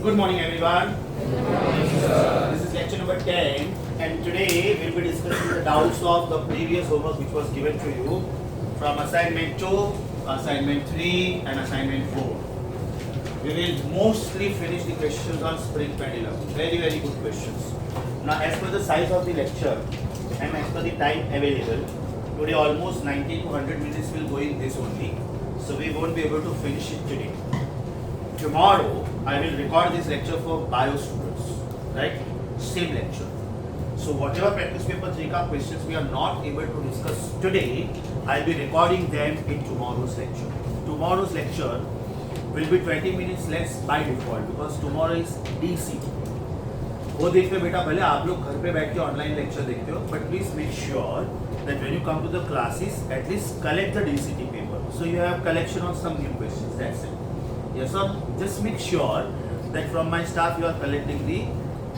Good morning, everyone. This is lecture number 10, and today we'll be discussing the doubts of the previous homework which was given to you from assignment 2, assignment 3, and assignment 4. We will mostly finish the questions on spring pendulum. Very, very good questions. Now, as per the size of the lecture and as per the time available, today almost 90 to 100 minutes will go in this only. So we won't be able to finish it today. Tomorrow, I will record this lecture for bio students, right? Same lecture. So whatever practice paper 3 ka questions we are not able to discuss today, I'll be recording them in tomorrow's lecture. Tomorrow's lecture will be 20 minutes less by default because tomorrow is DC. वो देखते बेटा भले आप लोग घर पे बैठ के ऑनलाइन लेक्चर देखते हो, but please make sure that when you come to the classes, at least collect the DCT paper. So you have collection of some new questions. That's it. Yes, sir. Just make sure that from my staff you are collecting the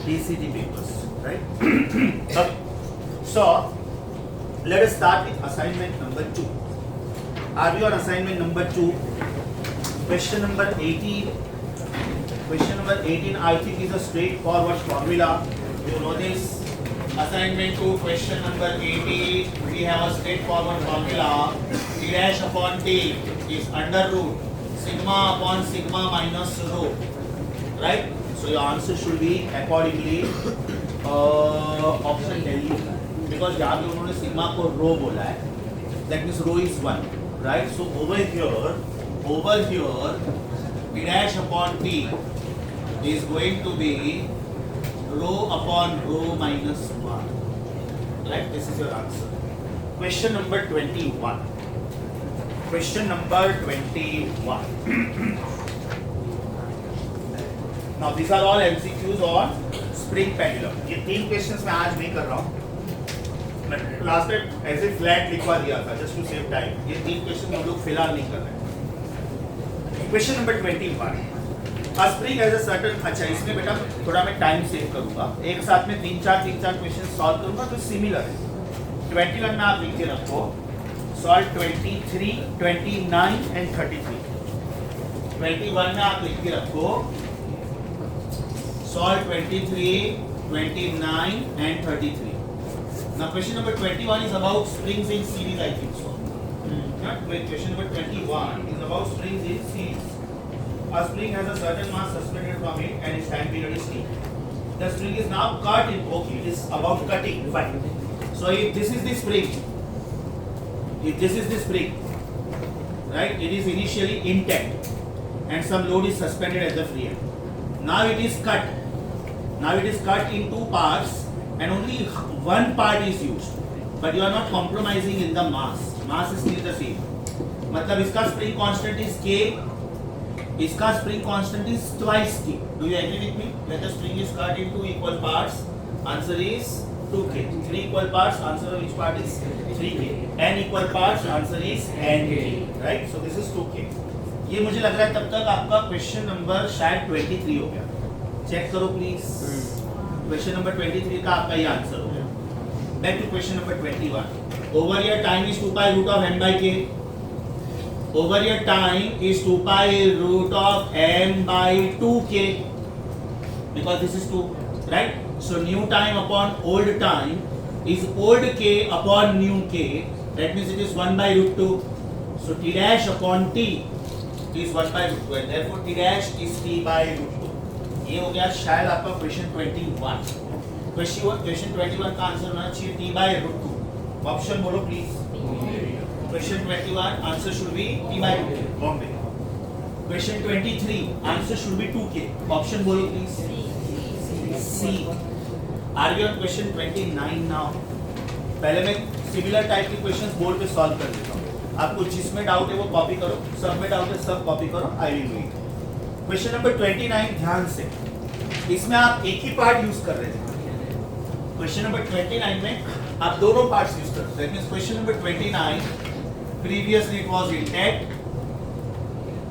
DCT papers, right? Okay. So let us start with assignment number 2. Are we on assignment number 2? Question number 18. Question number 18, I think, is a straightforward formula. You know this. Assignment 2, question number 18. We have a straightforward formula. T dash upon T is under root sigma upon sigma minus rho. Right? So your answer should be accordingly option Delhi. Because यहाँ पे उन्होंने sigma को rho बोला है. That means rho is 1. Right? So over here, T dash upon T is going to be rho upon rho minus 1. Right? This is your answer. Question number 21. Question number 21. Now these are all MCQs on spring pendulum. ये 3 questions मैं आज नहीं कर रहा हूँ. Last time ऐसे flat लिखवा दिया था just to save time. ये 3 questions हम लोग फिलहाल नहीं कर रहे हैं. Question number 21. A spring has a certain. अच्छा इसमें बेटा थोड़ा मैं टाइम सेव करूँगा. एक साथ में 3-4 questions सॉल्व करूँगा तो सिमिलर है. 21 में आप लिख के रखो. Solve 23, 29 and 33. 21 में आप लिख के रखो. Solve 23, 29 and 33. Now question number 21 is about springs in series, I think so. Question number 21 is about springs in series. A spring has a certain mass suspended from it and its time period is T. The spring is now cut in. Okay, it is about cutting. Fine. So if this is the spring, right? It is initially intact and some load is suspended at the free end. Now it is cut. In 2 parts and only one part is used. But you are not compromising in the mass. Mass is still the same. मतलब इसका spring constant is K. इसका spring constant is twice K. Do you agree with me? That the spring is cut into equal parts. Answer is 2K. 3 equal parts. Answer of each part is 3K. N equal parts. Answer is NK. Right? So this is 2K. ये मुझे लग रहा है तब तक आपका question number शायद 23 हो गया. चेक करो प्लीज. क्वेश्चन नंबर 23 का आपका ये आंसर हो गया. Back to question number 21. Over here time is 2 pi root of m by k. Over here time is 2 pi root of m by 2k. Because this is 2, right? So new time upon old time is old k upon new k. That means it is 1 by root 2. So T dash upon T is 1 by root 2. And therefore T dash is T by root 2. ये हो गया शायद आपका question 21. Question 21 का answer होना चाहिए T by root 2. Option बोलो please. Question 21 answer should be T by root 2. Bombay. Question 23 answer should be 2K. Option बोलो please. C. Are we on question 29 now? पहले मैं सिमिलर टाइप के questions board पे solve कर देता हूँ. आपको जिसमें डाउट है वो कॉपी करो, सब में डाउट है सब कॉपी करो. I will do it. Question number 29 ध्यान से. इसमें आप एक ही पार्ट यूज कर रहे थे. क्वेश्चन नंबर 29 में आप दोनों पार्ट्स यूज कर रहे थे. That means question number 29 previously it was intact,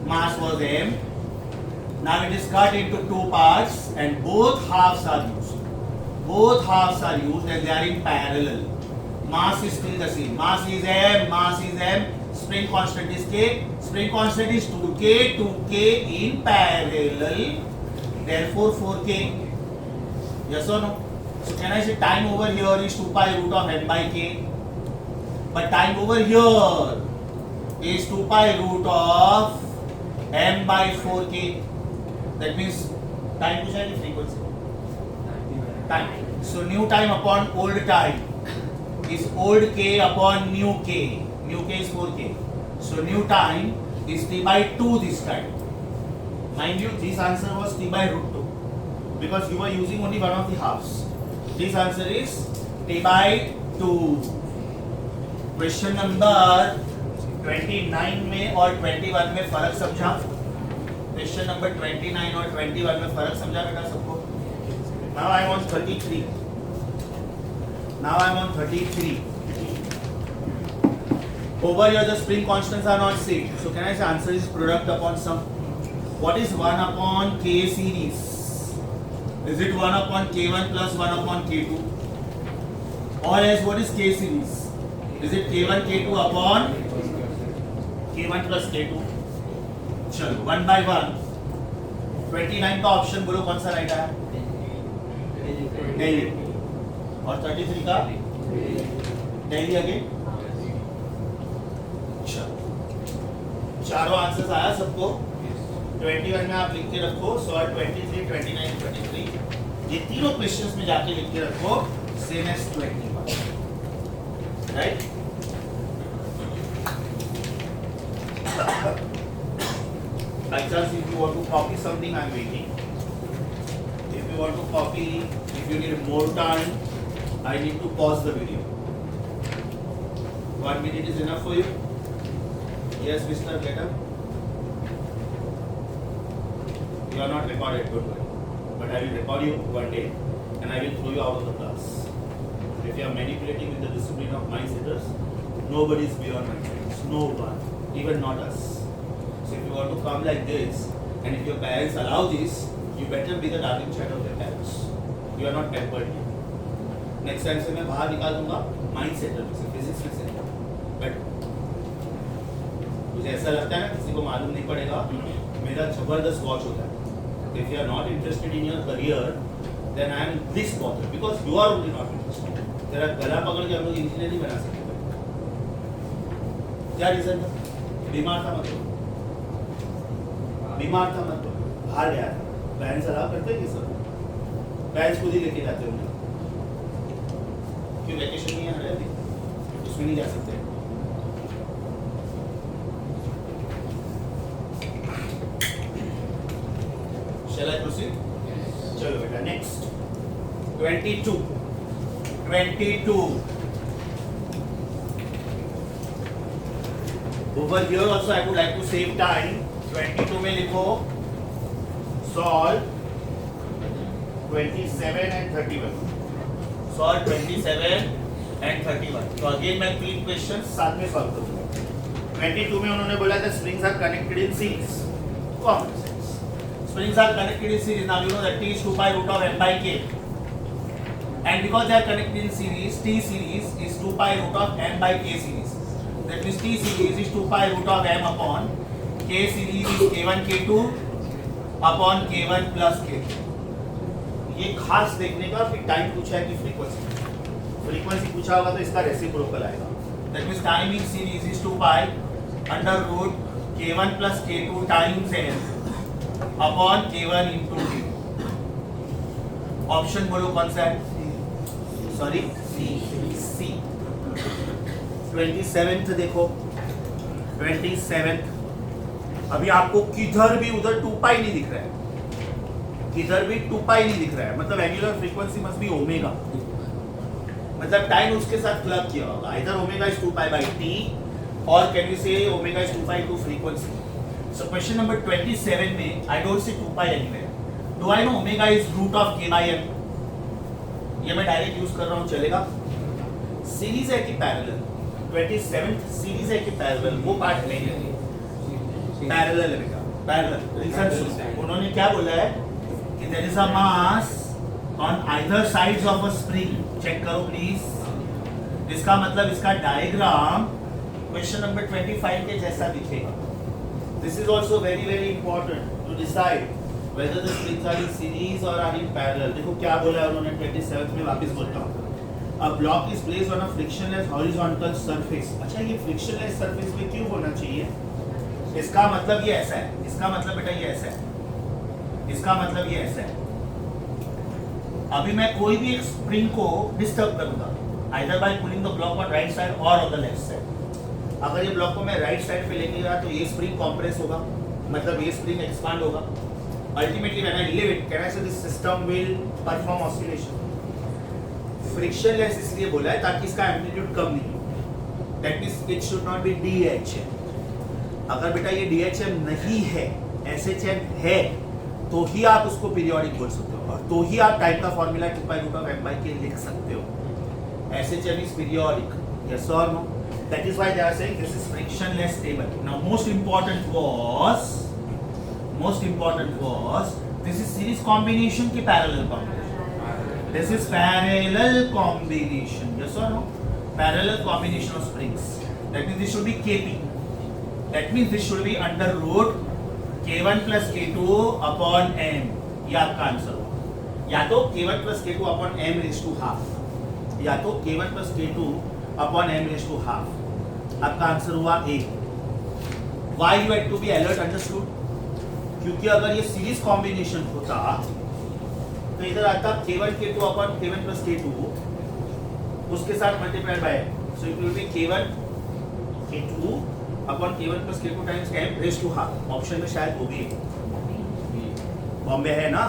mass was m. Now it is cut into 2 parts and both halves are used. And they are in parallel. Mass is still the same. Mass is m. Spring constant is k. Spring constant is 2k in parallel. therefore 4k. Yes or no? So can I say time over here is 2 pi root of m by k, but time over here is 2 pi root of m by 4k. That means time पूछा है कि frequency? Time. So new time upon old time is old k upon new k. New k is 4k. So new time is t by 2 this time. Mind you, this answer was t by root 2 because you were using only one of the halves. This answer is t by 2. Question number 29 में और 21 में फर्क समझा? Question number 29 और 21 में फर्क समझा बेटा सबको? Now I am on 33. Now I am on 33. Over here the spring constants are not same. So can I say answer is product upon sum? What is 1 upon k series? Is it 1 upon k1 plus 1 upon k2? Or else what is k series? Is it k1 k2 upon k1 plus k2? चलो 1 by 1. 29 का option बोलो कौन सा right है? Daily. और 33 का daily again. चारों answers आया सबको? 21 में आप लिख के रखो. सॉल्व 23, 29, 23. ये तीनों क्वेश्चंस में जाके लिख के रखो same as 21. Right? By chance, if you want to copy something, I am waiting. If you want to copy, if you need more time, I need to pause the video. 1 minute is enough for you? Yes, Mr. Letter. You are not recorded, don't worry. But I will record you one day and I will throw you out of the class. If you are manipulating with the discipline of mind setters, nobody is beyond mind setters. No one. Even not us. So if you want to come like this and if your parents allow this, you better be the darling child of your parents. You are not pampered here. Next time से मैं बाहर निकाल दूंगा mind setter से, physics में से. But मुझे ऐसा लगता है ना किसी को मालूम नहीं पड़ेगा, मेरा जबरदस्त वॉच होता है. If you are not interested in your career then I am this bother because you are only not interested. तेरा गला पकड़ के हम लोग इंजीनियर नहीं बना सकते. क्या रीजन था? बीमार था मतलब. बीमार था मतलब बाहर गया था. पेरेंट्स अलाउ करते हैं कि सब पेरेंट्स खुद ही लेके जाते होंगे. क्यों वैकेशन नहीं है अभी उसमें नहीं जा सकते. Shall I proceed? चलो बेटा next 22. Over here also I would like to save time. 22 में लिखो solve 27 and 31. Solve 27 and 31. तो again मैं 3 questions साथ में solve करूँगा. 22 में उन्होंने बोला था springs are connected in series. Common sense. Springs are connected in series. Now you know that T is 2 pi root of m by k. And because they are connected in series, T series is 2 pi root of m by k series. That means T series is 2 pi root of m upon k series is k1 k2 upon k1 plus k2. ये खास देखने का फिर time पूछा है कि frequency पूछा होगा तो इसका रेसिप्रोकल आएगा. That means time in series is 2 pi under root k1 plus k2 times n upon k1 into k. Option बोलो कौन सा है? Sorry C. 27th देखो 27th. अभी आपको किधर भी उधर 2 पाई नहीं दिख रहा है. किधर भी 2 पाई नहीं दिख रहा है. मतलब angular frequency must be omega. मतलब टाइम उसके साथ क्लब किया होगा. Either omega is 2 pi by T और can you say omega is 2 pi to frequency. So question number 27 में I don't see 2 pi anywhere. Do I know omega is root of k by m? ये मैं direct use कर रहा हूँ चलेगा. Series है कि पैरेलल? 27th सीरीज है कि पैरेलल? वो पार्ट नहीं है. पैरेलल है बेटा. पैरेलल. रीजन उन्होंने क्या बोला है कि there is a mass on either sides of a spring. Check करो प्लीज. इसका मतलब इसका डायग्राम क्वेश्चन नंबर 25 के जैसा दिखेगा. This is also very important to decide whether the springs are in series or are in parallel. देखो क्या बोला है उन्होंने 27 में, वापस बोलता हूँ. A block is placed on a frictionless horizontal surface. अच्छा ये frictionless surface में क्यों होना चाहिए? इसका मतलब ये ऐसा है, इसका मतलब बेटा ये ऐसा है, इसका मतलब ये ऐसा है. अभी मैं कोई भी एक स्प्रिंग को डिस्टर्ब करूंगा, either by pulling the block on right side or on the left side. अगर ये ब्लॉक को मैं राइट साइड पे लेके गया तो ये स्प्रिंग कॉम्प्रेस होगा, मतलब ये स्प्रिंग एक्सपांड होगा. Ultimately when I leave it, can I say this system will perform oscillation. Frictionless इसलिए बोला है ताकि इसका एम्पलीट्यूड कम नहीं हो. That means it should not be DHM. अगर बेटा ये DHM नहीं है, SHM है, तो ही आप उसको पीरियोडिक बोल सकते हो, और तो ही आप टाइम का फॉर्मूला 2π√m/k लिख सकते हो. SHM is periodic, yes or no? That is why they are saying this is frictionless table. Now most important was this is series combination ki parallel combination. This is parallel combination, yes or no? Parallel combination of springs. That means this should be Kp. That means this should be under root K1 plus K2 upon m. ये आपका answer होगा. या तो K1 plus K2 upon m raised to half, या तो K1 plus K2 upon m raised to half. आपका answer हुआ A. Why you had to be alert, understood? क्योंकि अगर ये सीरीज कॉम्बिनेशन होता तो इधर आता K1 K2 upon K1 plus K2 उसके साथ multiplied by, so it will be K1 K2 upon K1 plus K2 times m raised to half. Option में शायद वो भी बॉम्बे है ना,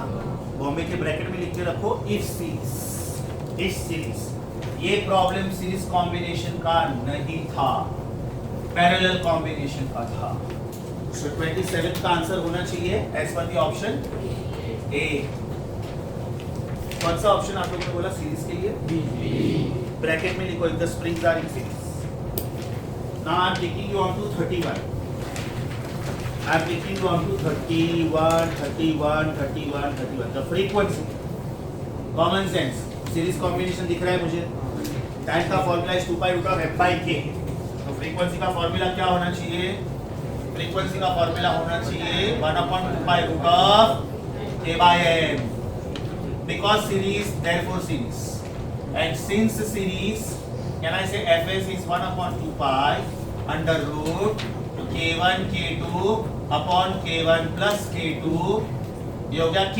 बॉम्बे के ब्रैकेट में लिख के रखो इफ सीरीज. ये प्रॉब्लम सीरीज कॉम्बिनेशन का नहीं था, पैरेलल कॉम्बिनेशन का था. सो 27 का आंसर होना चाहिए as per the option A. कौन सा ऑप्शन आप लोगों ने बोला सीरीज के लिए? बी. ब्रैकेट में लिखो if the springs are in series. Now I am taking you on to 31. I am taking you on to 31. The frequency, common sense, series combination दिख रहा है मुझे. टाइम का फॉर्मूला इज 2π√m/k. तो frequency का formula क्या होना चाहिए? फ्रीक्वेंसी का फॉर्मूला होना चाहिए 1/2π√k/m. Because series, therefore series. And since series, can I say fs is 1/2π under root K1 K2 upon K1 plus K2. ये हो गया K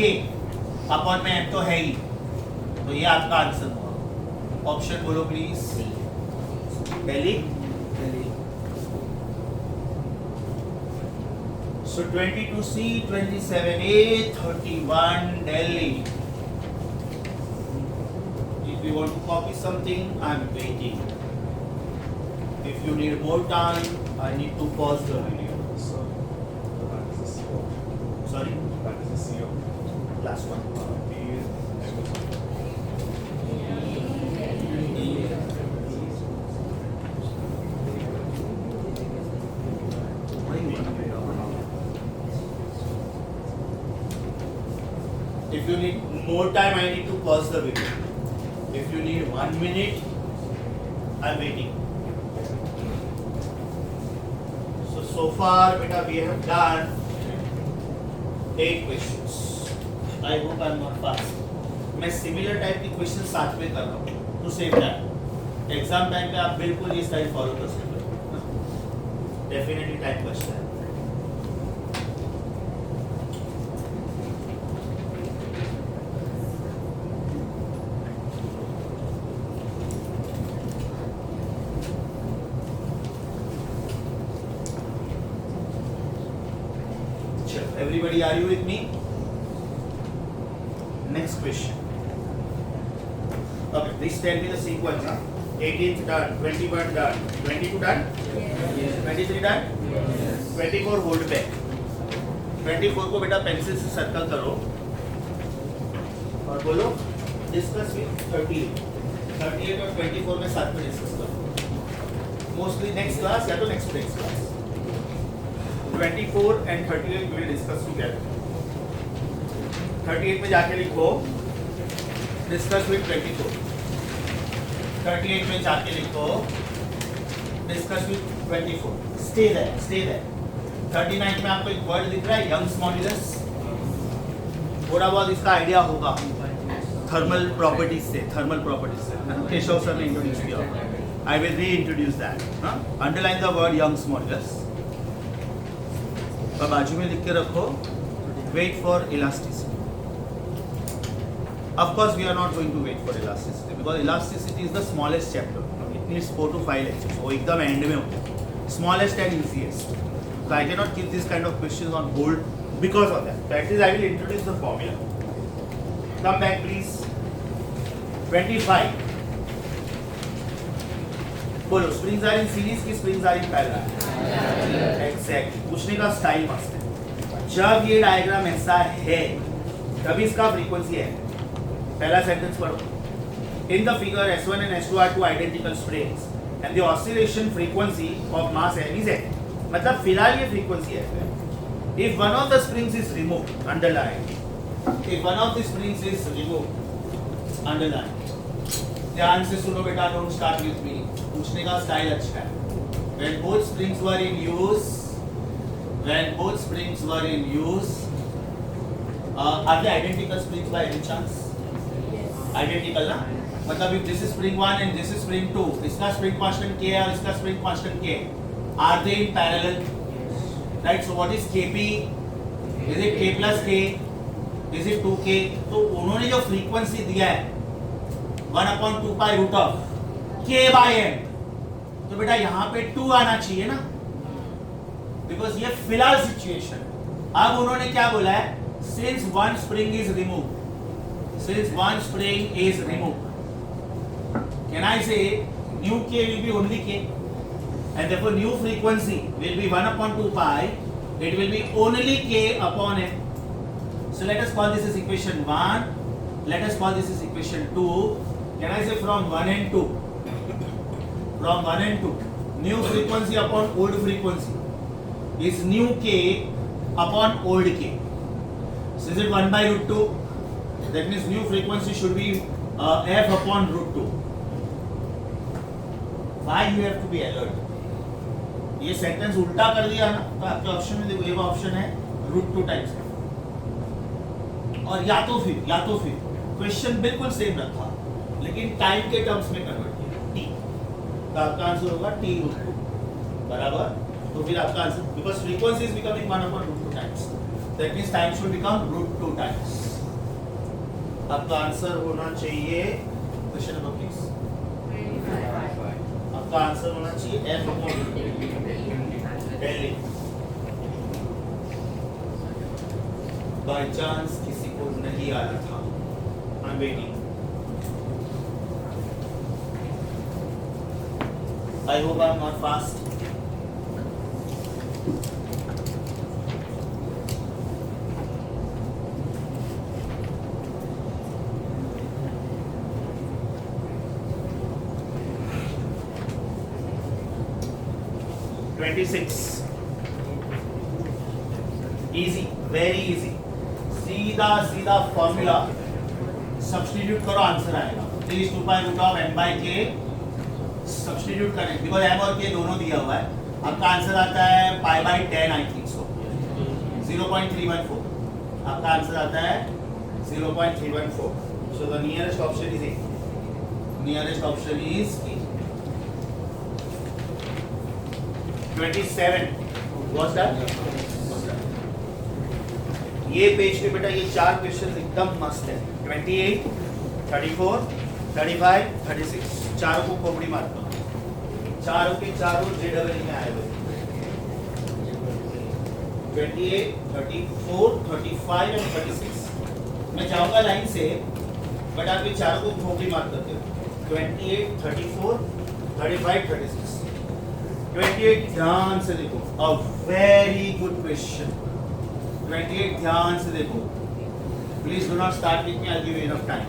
अपॉन में m तो है ही, तो ये आपका आंसर हुआ. ऑप्शन बोलो please. Delhi. So 22C, 27A, 31 Delhi. If you want to copy something, I am waiting. If you need more time, I need to pause the video. Sorry? That is the CO. Last one. If you need more time, I need to pause the video. If you need 1 minute, I'm waiting. So far, beta, we have done 8 questions. I hope I'm not fast. मैं similar type की questions साथ में कर रहा हूँ to save time. Exam time पे आप बिल्कुल ये स्टाइल फॉलो कर सकते हो. Definitely टाइम बचता है. Everybody, are you with me? Next question. Okay, please tell me the sequence. 18th done, 21 done, 22 done, Yes. 23 done, Yes. 24 hold पे. 24 को बेटा पेंसिल से सर्कल करो और बोलो डिस्कस विथ 38 और 24 में साथ में डिस्कस करो. मोस्टली नेक्स्ट क्लास या तो next class. 24 and 38 will discuss together. 38 में जाके लिखो discuss with 24. 38 में जाके लिखो discuss with 24. Stay there. 39 में आपको एक वर्ड दिख रहा है यंग्स मॉड्यूलस. थोड़ा बहुत इसका आइडिया होगा थर्मल प्रॉपर्टीज से केशव सर ने इंट्रोड्यूस किया होगा. I will reintroduce that. Underline the word Young's modulus और बाजू में लिख के रखो wait for elasticity. Of course, we are not going to wait for elasticity because elasticity is the smallest chapter. It needs 4 to 5 lectures. वो एकदम end में होता है. Smallest and easiest. So I cannot keep this kind of questions on hold because of that. So at least I will introduce the formula. Come back, please. 25. बोलो springs are in series की springs are in parallel? Exactly. पूछने का style मस्त है. जब ये diagram ऐसा है तभी इसका फ्रीक्वेंसी है. पहला सेंटेंस पढ़ो. In the figure S1 and S2 are two identical springs and the oscillation frequency of mass m is f. मतलब फिलहाल ये फ्रीक्वेंसी है. If one of the springs is removed, underline. If one of the springs is removed, underline. ध्यान से सुनो बेटा, don't start with me. पूछने का स्टाइल अच्छा है. When both springs were in use, are they identical springs by any chance? Identical ना. मतलब if this is spring 1 and this is spring 2, इसका spring constant k है और इसका spring constant k. Are they in parallel? Right. So what is kp? Is it k plus k? Is it 2k? तो उन्होंने जो frequency दिया है 1/2 pi root of k by m. तो बेटा यहाँ पे 2 आना चाहिए ना. Because ये फिलहाल situation. अब उन्होंने क्या बोला है? Since one spring is removed. Can I say new k will be only k and therefore new frequency will be 1/2 pi. It will be only k upon m. So let us call this as equation 1. Let us call this as equation 2. Can I say from 1 and 2? From 1 and 2. New frequency upon old frequency is new k upon old k. So is it 1 by root 2? That means new frequency should be f upon root 2. Why you have to be alert? ये sentence उल्टा कर दिया ना तो आपके option में देखो एक ऑप्शन है रूट 2 टाइम्स का. और या तो फिर क्वेश्चन बिल्कुल सेम रखा लेकिन टाइम के टर्म्स में कन्वर्ट किया t. तो आपका आंसर होगा t रूट 2 बराबर. तो फिर आपका answer because frequency is becoming 1 upon root 2 times. That means time should become root 2 times. आपका आंसर होना चाहिए क्वेश्चन नंबर प्लीज. आपका आंसर होना चाहिए f अपॉन पहले. बाय चांस किसी को नहीं आ रहा था. I am waiting. I hope I am not fast. Easy, very easy. सीधा फॉर्मूला सब्स्टिट्यूट करो आंसर आएगा. 3 2 pi root of m by k substitute करें बिकॉज m और k दोनों दिया हुआ है. आपका आंसर आता है pi by 10 I think so 0.314. आपका आंसर आता है 0.314. So the nearest option is A. Nearest option is A. 27 was that? ये पेज पे बेटा ये 4 क्वेश्चन एकदम मस्त है. 28, 34, 35, 36 चारों को खोपड़ी मारता हूँ. चारों के चारों JEE में आए हुए. 28, 34, 35 और 36. मैं चाहूँगा लाइन से बट आप ये चारों को खोपड़ी मार करते हो. 28, 34, 35, 36. 28 ध्यान से देखो. A very good question. 28 ध्यान से देखो. Please do not start with me. I'll give you enough time.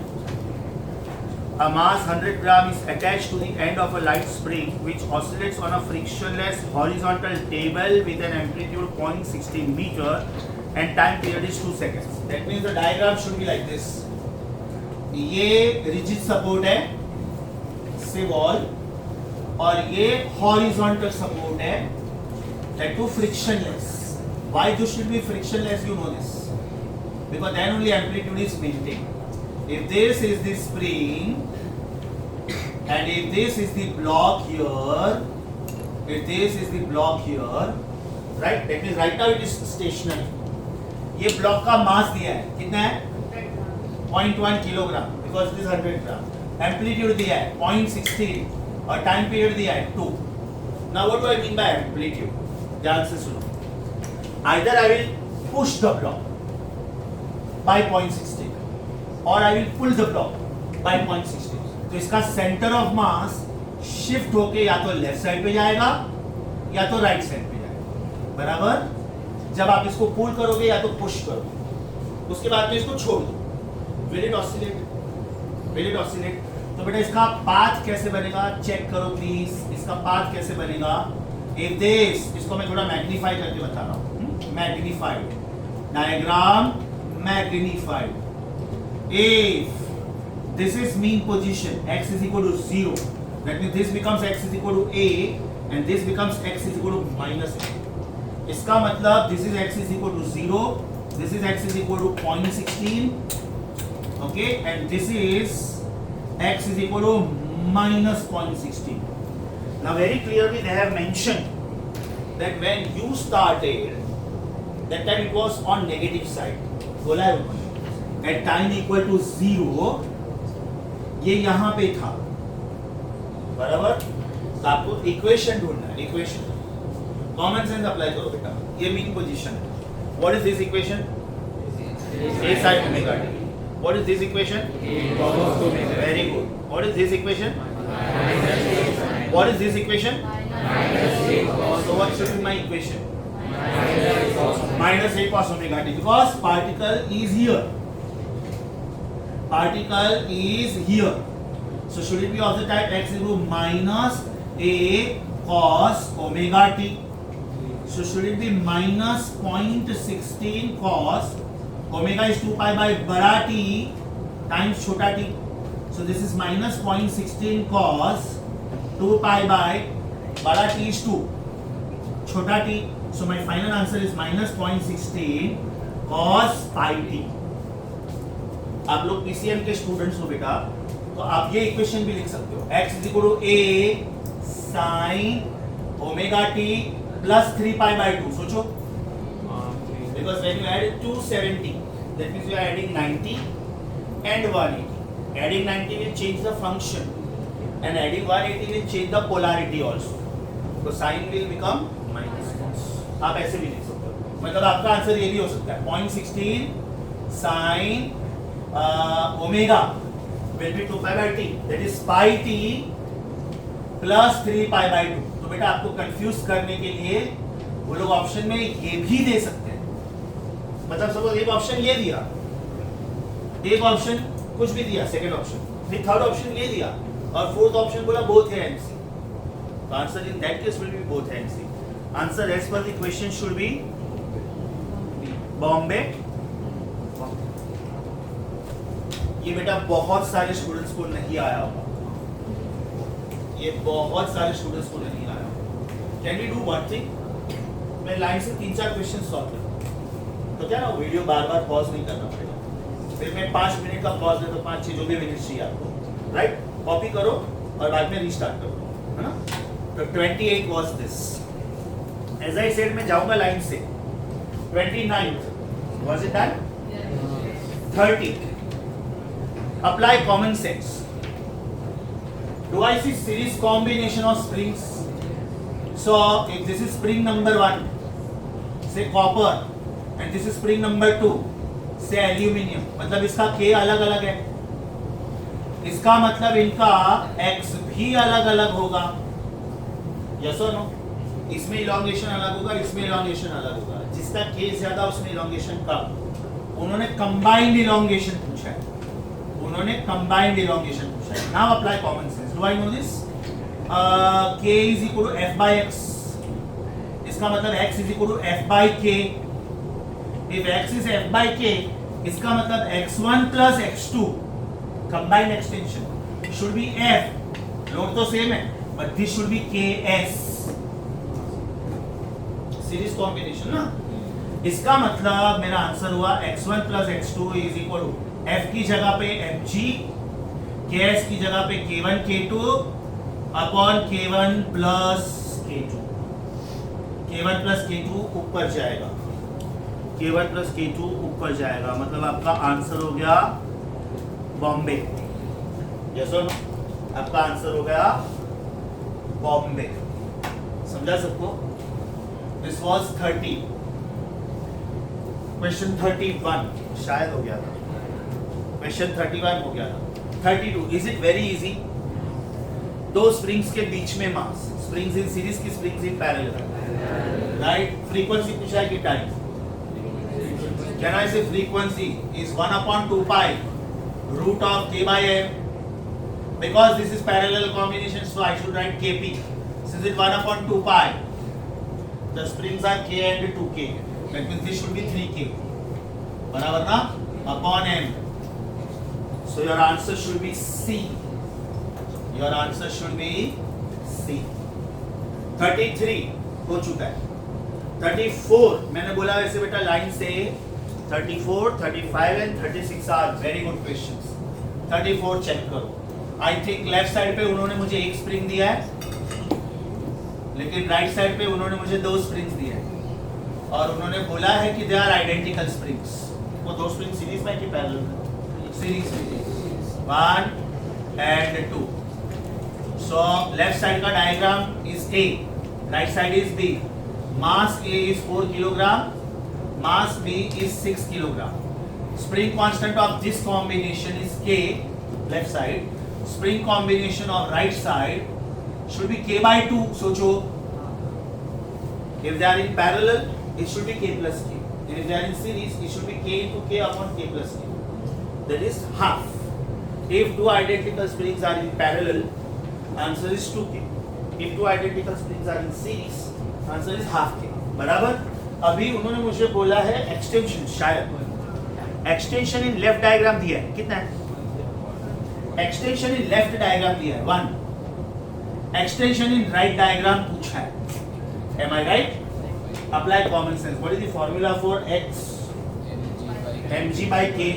A mass 100 gram is attached to the end of a light spring which oscillates on a frictionless horizontal table with an amplitude 0.16 meter and time period is 2 seconds. That means the diagram should be like this. ये rigid support है से wall और ये horizontal support है that to frictionless. Why this should be frictionless? You know this because then only amplitude is maintained. If this is the spring and if this is the block here, if this is the block here, right, that means right now it is stationary. ये block का मास दिया है, कितना है 0.1 kilogram, because it is 100 gram. Amplitude दिया है 0.16 और time period दिया है 2. Now what do I mean by amplitude? ध्यान से सुनो. Either I will push the block by 0.16 or I will pull the block by 0.16. तो इसका सेंटर ऑफ मास शिफ्ट होके या तो लेफ्ट साइड पे जाएगा या तो राइट साइड पे जाएगा. बराबर. जब आप इसको पुल करोगे या तो पुश करोगे, उसके बाद में इसको छोड़ दो. Will it oscillate? Will it oscillate? तो बेटा इसका पाथ कैसे बनेगा चेक करो प्लीज. इसका पाथ कैसे बनेगा? If this, इसको मैं थोड़ा मैग्नीफाई करके बता रहा हूँ. Magnified diagram, magnified. If this is mean position, x is equal to 0, that means this becomes x is equal to a and this becomes x is equal to minus a. इसका मतलब this is x is equal to 0, this is x is equal to 0.16, okay, and this is x is equal to minus 0.16. Now very clearly they have mentioned that when you started, that time it was on negative side. बोला है उन्होंने. At time equal to 0, ये यहाँ पे था. बराबर. तो आपको इक्वेशन ढूंढना है. इक्वेशन कॉमन सेंस अप्लाई करो बेटा. ये मीन पोजीशन है. What is this equation? a sin omega t. What is this equation? Very good. What is this equation? What is this equation? So what should be my equation? Minus a cos omega t, because particle is here. Particle is here. So should it be of the type x is equal to minus a cos omega t? So should it be minus 0.16 cos omega is 2 pi by बड़ा t times छोटा t. So this is minus 0.16 cos 2 pi by बड़ा t is 2 छोटा t. So my final answer is minus 0.16 cos pi t. आप लोग PCM के students हो बेटा, तो आप ये इक्वेशन भी लिख सकते हो. x is equal to a sin omega t plus 3 pi by 2. सोचो. Because when you add 270, that means you are adding 90 and 180. Adding 90 will change the function, and adding 180 will change the polarity also. So sin will become minus cos. आप ऐसे भी लिख सकते हो. मतलब आपका answer ये भी हो सकता है 0.16 sin omega will be 2 pi by t. That is pi t plus 3 pi by 2. तो बेटा आपको कंफ्यूज करने के लिए वो लोग ऑप्शन में ये भी दे सकते हैं. मतलब सपोज एक ऑप्शन ये दिया, एक ऑप्शन कुछ भी दिया, सेकंड ऑप्शन, फिर थर्ड ऑप्शन ये दिया और फोर्थ ऑप्शन बोला बोथ है एंड सी. तो answer in that case will be both A and C. Answer as per the question should be Bombay. ये बेटा बहुत सारे स्टूडेंट्स को नहीं आया होगा. ये बहुत सारे स्टूडेंट्स को नहीं आया होगा. Can we do one thing? मैं लाइन से 3-4 क्वेश्चन सॉल्व करता हूं. तो क्या ना वीडियो बार बार पॉज नहीं करना पड़ेगा. फिर मैं 5 मिनट का पॉज दे तो 5-6 जो भी मिनट चाहिए आपको, राइट, कॉपी करो और बाद में रीस्टार्ट करो, है ना. तो 28 was this. As I said मैं जाऊंगा लाइन से. 29th was it done? 30th apply common sense. Do I see series combination of springs? So if this is spring number 1, say copper, and this is spring number 2, say aluminium, मतलब इसका K अलग अलग है. इसका मतलब इनका X भी अलग अलग होगा. Yes or no? इसमें elongation अलग होगा, इसमें elongation अलग होगा. जिसका K ज्यादा उसमें elongation कम. उन्होंने combined elongation पूछा है. उन्होंने combined elongation पूछा है. Now apply common sense. Do I know this? K is equal to F by X. इसका मतलब X is equal to F by K. If X is F by K, इसका मतलब X1 plus X2 combined extension should be F. Load तो same है, but this should be KS. Series combination ना. इसका मतलब मेरा आंसर हुआ x1 plus x2 is equal to f की जगह पे mg, ks की जगह पे k1 k2 upon k1 plus k2. k1 plus k2 ऊपर जाएगा, k1 प्लस k2 ऊपर जाएगा, मतलब आपका आंसर हो गया बॉम्बे. यस और नो? आपका आंसर हो गया बॉम्बे. समझा सबको? This was 30. क्वेश्चन 31 शायद हो गया था. क्वेश्चन 31 हो गया था. 32 इज इट वेरी इजी. दो स्प्रिंग्स के बीच में मास, स्प्रिंग्स इन सीरीज की springs in parallel, right? Frequency पूछा है कि टाइम? कैन आई से frequency is 1/2 pi root of k by m. Because this is parallel combination, so I should write kp. Since it's 1/2 pi, the springs are k and 2k. That means this should be 3k. बराबर ना? Upon m. So your answer should be C. Your answer should be C. 33 हो चुका है. 34 मैंने बोला वैसे बेटा line से 34, 35 and 36 are very good questions. 34 check करो. आई थिंक लेफ्ट साइड पे उन्होंने मुझे एक स्प्रिंग दिया है, लेकिन राइट साइड पे उन्होंने मुझे दो स्प्रिंग्स दिए हैं और उन्होंने बोला है कि दे आर आइडेंटिकल स्प्रिंग्स. वो दो स्प्रिंग सीरीज में कि पैरेलल में? सीरीज में. 1 and 2. सो लेफ्ट साइड का diagram is A, right side is B. Mass A is 4 kilogram, mass B is 6 kilogram. Spring constant of this combination is K, left side. Spring combination of right side should be K by 2. सोचो, if they are in parallel, it should be K plus K. And if they are in series, it should be K into K upon K plus K. That is half. If two identical springs are in parallel, answer is 2K. If two identical springs are in series, answer is half K. बराबर? अभी उन्होंने मुझे बोला है extension, शायद extension in left diagram दिया है. कितना है एक्सटेंशन इन लेफ्ट डायग्राम दिया है? 1. एक्सटेंशन इन राइट डायग्राम पूछा है. Am I right? Apply common sense. What is the formula for x? mg by k.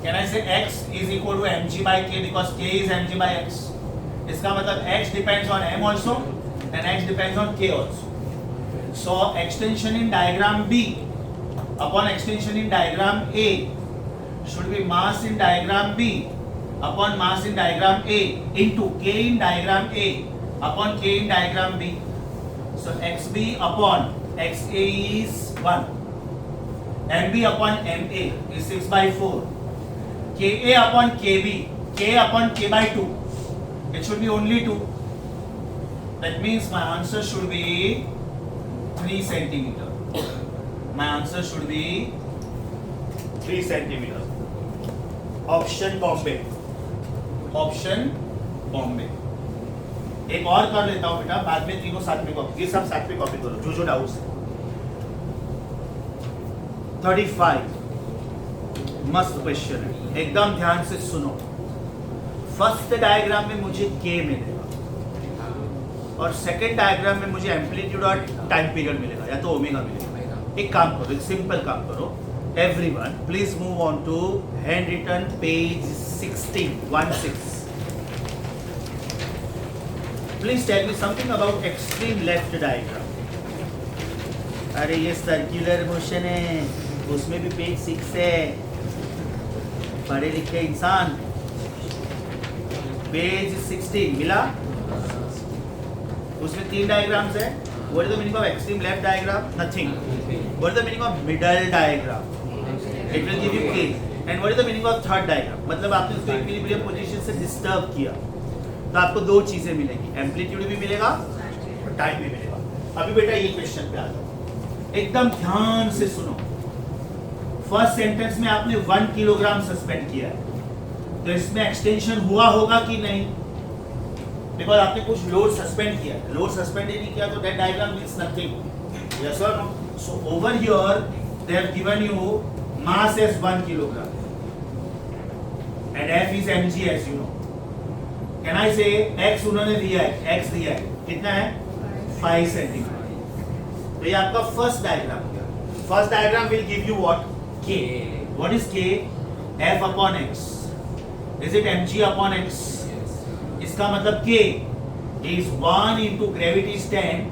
कैन आई से x is equal to mg by k because k is mg by x. इसका मतलब x depends on m also and x depends on k also. So extension in diagram B upon extension in diagram A should be mass in diagram B upon mass in diagram A into K in diagram A upon K in diagram B. So XB upon XA is 1. MB upon MA is 6 by 4. KA upon KB, K upon K by 2. It should be only 2. That means my answer should be 3 centimeter. My answer should be 3 centimeter. Option Bombay. Option Bombay. एक और कर लेता हूँ बेटा, बाद में तीनों साथ में कॉपी, ये सब साथ में कॉपी करो जो डाउट्स है. 35 मस्त क्वेश्चन है, एकदम ध्यान से सुनो. फर्स्ट डायग्राम में मुझे K मिलेगा और सेकेंड डायग्राम में मुझे एम्पलीट्यूड और टाइम पीरियड मिलेगा या तो ओमेगा मिलेगा. एक काम करो, एक सिंपल काम करो. Everyone please move on to hand written page 16. Please tell me something about extreme left diagram. अरे ये सर्कुलर मोशन है, उसमें भी पेज 6 है. पढ़े लिखे इंसान. पेज 16 मिला, उसमें 3 डायग्राम्स है. What is the meaning of extreme left diagram? Nothing. What is the meaning of middle diagram? It will give you K. And what is the meaning of third diagram? मतलब आपने उसको equilibrium position से disturb किया तो आपको दो चीजें मिलेगी, एम्पलीट्यूड भी मिलेगा और टाइम भी मिलेगा. अभी बेटा ये क्वेश्चन पे आ जाओ, एकदम ध्यान से सुनो. फर्स्ट सेंटेंस में आपने 1 किलोग्राम सस्पेंड किया है, तो इसमें एक्सटेंशन हुआ होगा कि नहीं? बिकॉज आपने कुछ लोड सस्पेंड किया है. लोड सस्पेंड ही नहीं किया तो that diagram means nothing. Yes और no? So over here they have given you mass as 1 kilogram and F is mg as you know. Can आई से x उन्होंने दिया है, x दिया है, कितना है? 5 सेंटीमीटर. तो ये आपका फर्स्ट डायग्राम हो गया. first diagram will give you what? K. What is K? F upon x. Is it mg upon x? Yes. इसका मतलब K is 1 into gravity is 10,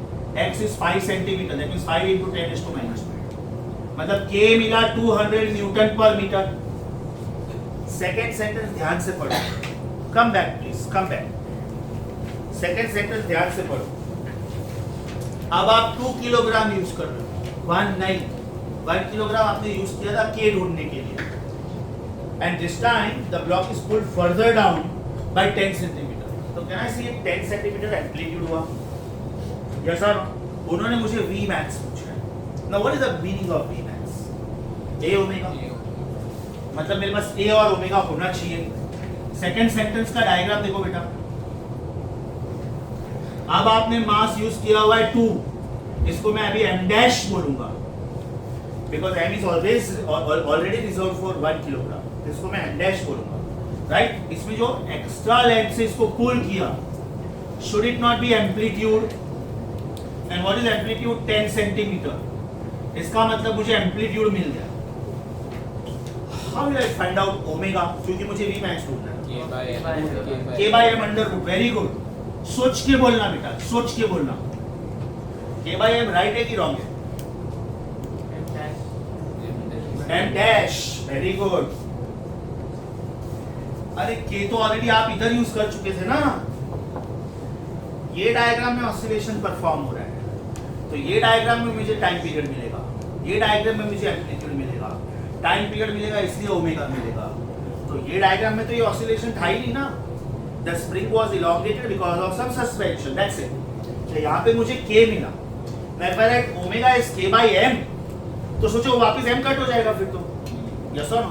x is 5 centimeter. That means 5 into 10 is to minus 2. मतलब K मिला 200 Newton पर metre. Second sentence ध्यान से पढ़ो. Come back please, come back. Second sentence ध्यान से पढ़ो. अब आप 2 किलोग्राम यूज कर रहे हो. 1 किलोग्राम आपने यूज किया था K ढूंढने के लिए. And this time the block is pulled further down by 10 centimeter. तो can I see 10 centimeter amplitude हुआ? Yes or no? उन्होंने मुझे V max पूछा है. Now what is the meaning of V max? A omega. मतलब मेरे पास A और omega होना चाहिए. सेकेंड सेंटेंस का डायग्राम देखो बेटा. अब आपने मास यूज किया हुआ है 2. इसको मैं अभी m डैश बोलूंगा. Because m is always already reserved for 1 kilogram. इसको मैं m डैश बोलूंगा. राइट? इसमें जो एक्स्ट्रा लेंथ से इसको पुल किया, should it not be amplitude? And what is amplitude? 10 centimetre. इसका मतलब मुझे एम्पलीट्यूड मिल गया. How will I find out omega? क्योंकि मुझे V max ढूंढना है. K by M under root. Very good. सोच के बोलना बेटा, सोच के बोलना. K by M राइट है कि रॉन्ग है? M dash. Very good. अरे K तो ऑलरेडी आप इधर यूज कर चुके थे ना. ये डायग्राम में ऑसिलेशन परफॉर्म हो रहा है, तो ये डायग्राम में मुझे टाइम पीरियड मिलेगा, ये डायग्राम में मुझे एम्पलीट्यूड मिलेगा, टाइम पीरियड मिलेगा, इसलिए ओमेगा मिलेगा. तो ये डायग्राम में तो ये ऑसिलेशन था ही नहीं ना. The spring was elongated because of some suspension. That's it. तो यहाँ पे मुझे K मिला. मैं पहले omega is K by M, तो सोचो वापस M कट हो जाएगा फिर तो. यस और no?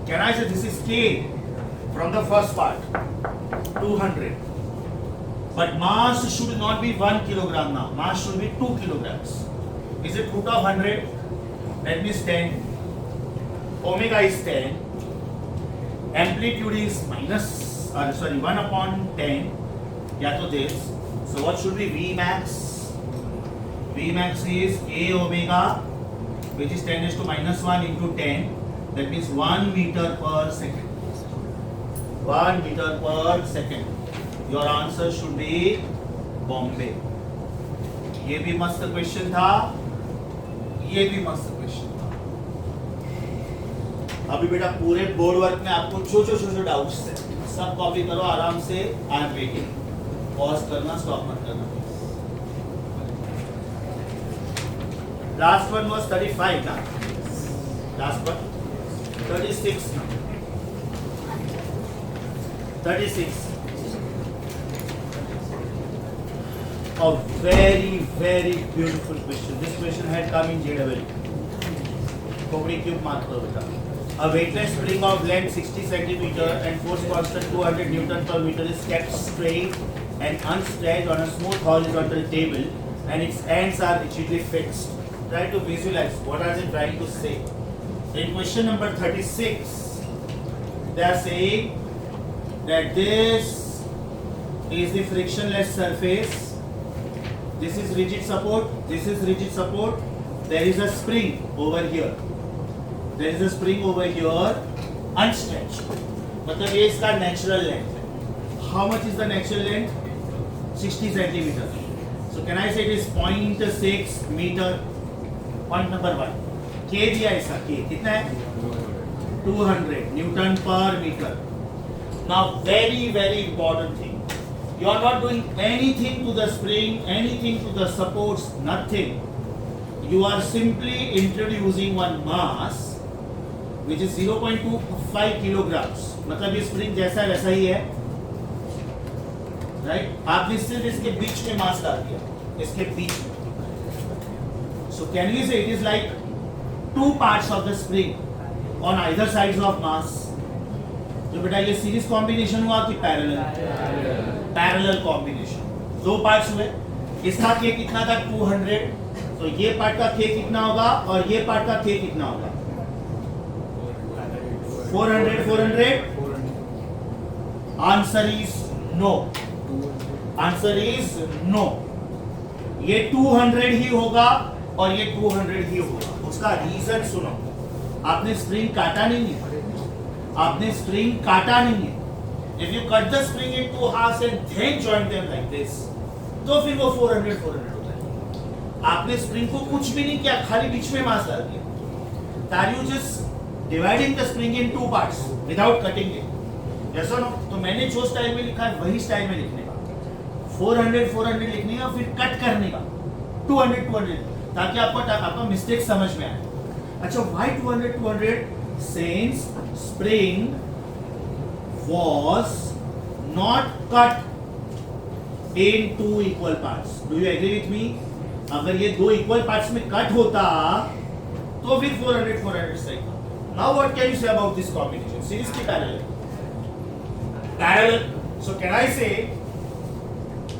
Can I say this is K from the first part 200. But mass should not be 1 kilogram now. Mass should be 2 kilograms. Is it root of 100? That means 10. Omega is 10. Amplitude is sorry, 1 upon 10. Yeah, so this. So what should be V max? V max is A omega, which is 10 raised to minus 1 into 10. That means 1 meter per second. 1 meter per second. Your answer should be Bombay. ये भी मस्त question था, ये भी मस्त question था. अभी बेटा पूरे बोर्ड वर्क में आपको छोटे डाउट्स है, सब कॉपी करो आराम से. आई एम वेटिंग. पॉज करना, स्टॉप मत करना. लास्ट वन वाज 35 ना. लास्ट वन 36 ना. 36. A very beautiful question. This question had come in JEE. Kobri cube mark karo beta. A weightless spring of length 60 centimeter and force constant 200 Newton per meter is kept straight and unstretched on a smooth horizontal table, and its ends are rigidly fixed. Try to visualize what are they trying to say. In question number 36, they are saying that this is the frictionless surface. This is rigid support, this is rigid support. There is a spring over here. There is a spring over here, unstretched. मतलब ये इसका natural length है. How much is the natural length? 60 centimeter. So can I say it is 0.6 meter? Point number 1. K दिया इसका. K कितना है? 200 Newton per meter. Now very important thing. You are not doing anything to the spring, anything to the supports, nothing. You are simply introducing one mass which is 0.25 kilograms. मतलब ये spring जैसा वैसा ही है, right? आपने सिर्फ इसके बीच में मास डाल दिया, इसके बीच में. So can we say it is like 2 parts of the spring on either sides of mass? तो बेटा ये सीरीज कॉम्बिनेशन हुआ कि पैरेलल कॉम्बिनेशन. 2 पार्ट्स हुए. इसका K कितना था? 200. तो ये पार्ट का K कितना होगा और ये पार्ट का K कितना होगा? 400. Answer is no. Answer is no. ये 200 ही होगा और ये 200 ही होगा. उसका रीजन सुनो. आपने स्प्रिंग काटा नहीं है, आपने स्प्रिंग काटा नहीं है. If you cut the spring into halves and then join them like this, तो फिर वो 400 होता है. आपने स्प्रिंग को कुछ भी नहीं किया, खाली बीच में मास डाल दिया. Are you just dividing the spring in two parts without cutting it? Yes or no? तो मैंने जो स्टाइल में लिखा है वही स्टाइल में लिखने का. 400 लिखने का, फिर कट करने का 200 ताकि आपका मिस्टेक समझ में आए. अच्छा, why 200 since spring was not cut in two equal parts. Do you agree with me? अगर ये दो इक्वल पार्ट्स में कट होता तो फिर 400 सही. Now what can you say about this combination? Seriously parallel. Parallel. So can I say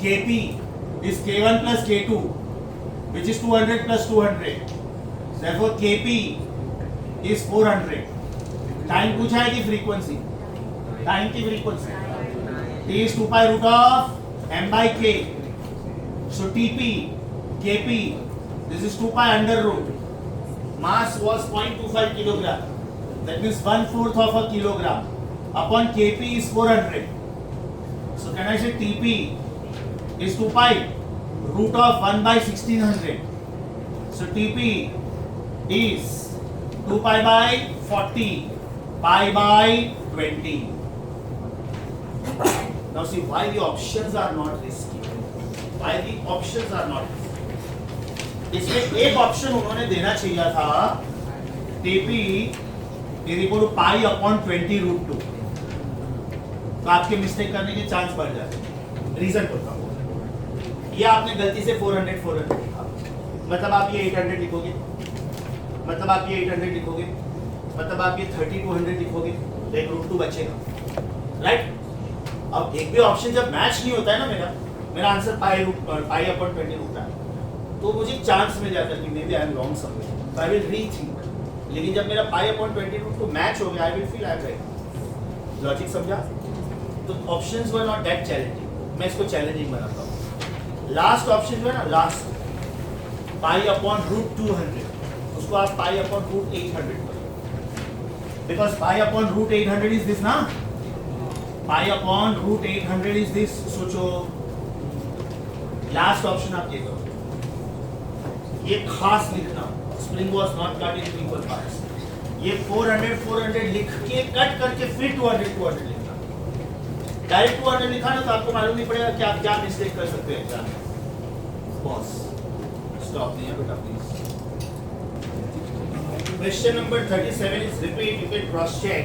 Kp is K1 plus K2, which is 200 plus 200. Therefore Kp is 400. Time पूछा है कि फ्रीक्वेंसी? टाइम की frequency T is 2 pi root of m by k. So Tp, Kp, this is 2 pi under root. Mass was 0.25 kilogram. That means 1/4 of a kilogram. Upon Kp is 400. So can I say Tp is 2 pi root of 1 by 1600. So Tp is 2 pi by 40, pi by 20. Now see why the options are not risky. Why the options are not risky. इसमें एक option उन्होंने देना चाहिए था, Tp is equal to pi upon 20 root 2. तो आपके mistake करने के चांस बढ़ जाते हैं. रीजन बताओ. ये आपने गलती से 400 लिखा, मतलब आप ये 800 लिखोगे, मतलब आप ये 800 लिखोगे, मतलब आप ये 3200 लिखोगे, तो एक रूट 2 बचेगा, राइट? अब एक भी ऑप्शन जब मैच नहीं होता है ना, मेरा आंसर पाई अपॉन 20 रूट है, तो मुझे चांस मिल जाता है कि maybe I am wrong somewhere, I will rethink. लेकिन जब मेरा पाई अपॉन 20 रूट को मैच हो गया, I will feel I am right. Logic समझा? तो options were not that challenging. मैं इसको चैलेंजिंग बनाता हूँ. लास्ट ऑप्शन जो है ना, लास्ट पाई अपॉन रूट 200, उसको आप पाई अपॉन रूट 800 करो, because pi upon root 800 is this ना. Pi upon root 800 is this. सोचो, लास्ट ऑप्शन आप ये करो, ये खास लिखना, spring was not cut in equal parts. ये 400 लिख के कट करके फिर 200 लिखना. डायरेक्ट 200 लिखा ना तो आपको मालूम नहीं पड़ेगा कि आप क्या मिस्टेक कर सकते हैं एग्जाम में. बॉस स्टॉप नहीं है बेटा please. Question number 37 is repeat. You can cross check.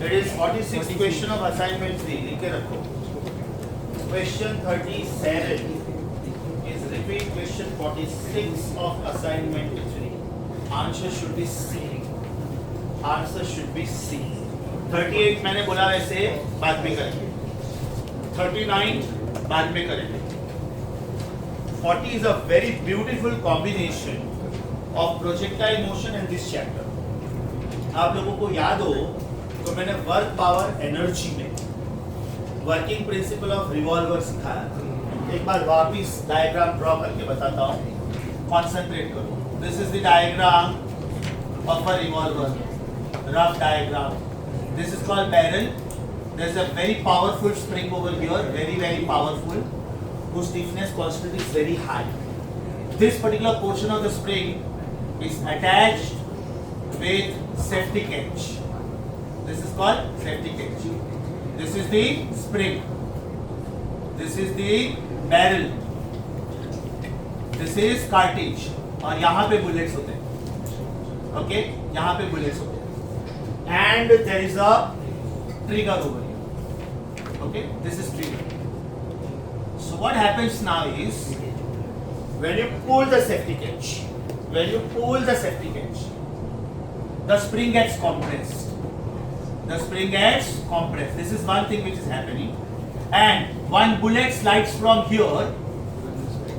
It is 46th question of assignment 3. लिख के रखो. Question 37 is repeat question 46 of assignment 3. Answer should be C. Answer should be C. 38 मैंने बोला वैसे बाद में करेंगे. 39 बाद में करेंगे. 40 is a very beautiful combination of projectile motion and this chapter. आप लोगों को याद हो तो मैंने वर्क पावर एनर्जी में वर्किंग प्रिंसिपल ऑफ रिवॉल्वर सिखाया. एक बार वापिस डायग्राम ड्रॉ करके बताता हूँ. कॉन्सेंट्रेट करो. This is the diagram of a revolver, rough diagram. This is called barrel. There is a very powerful spring over here, very powerful, whose stiffness constant is very high. This particular portion of the spring is attached with safety catch. This is called safety catch. This is the spring. This is the barrel. This is cartridge. और यहाँ पे bullets होते हैं. Okay? यहाँ पे bullets होते हैं. And there is a trigger over here. Okay? This is trigger. So what happens now is, when you pull the safety catch, the spring gets compressed. This is one thing which is happening. And one bullet slides from here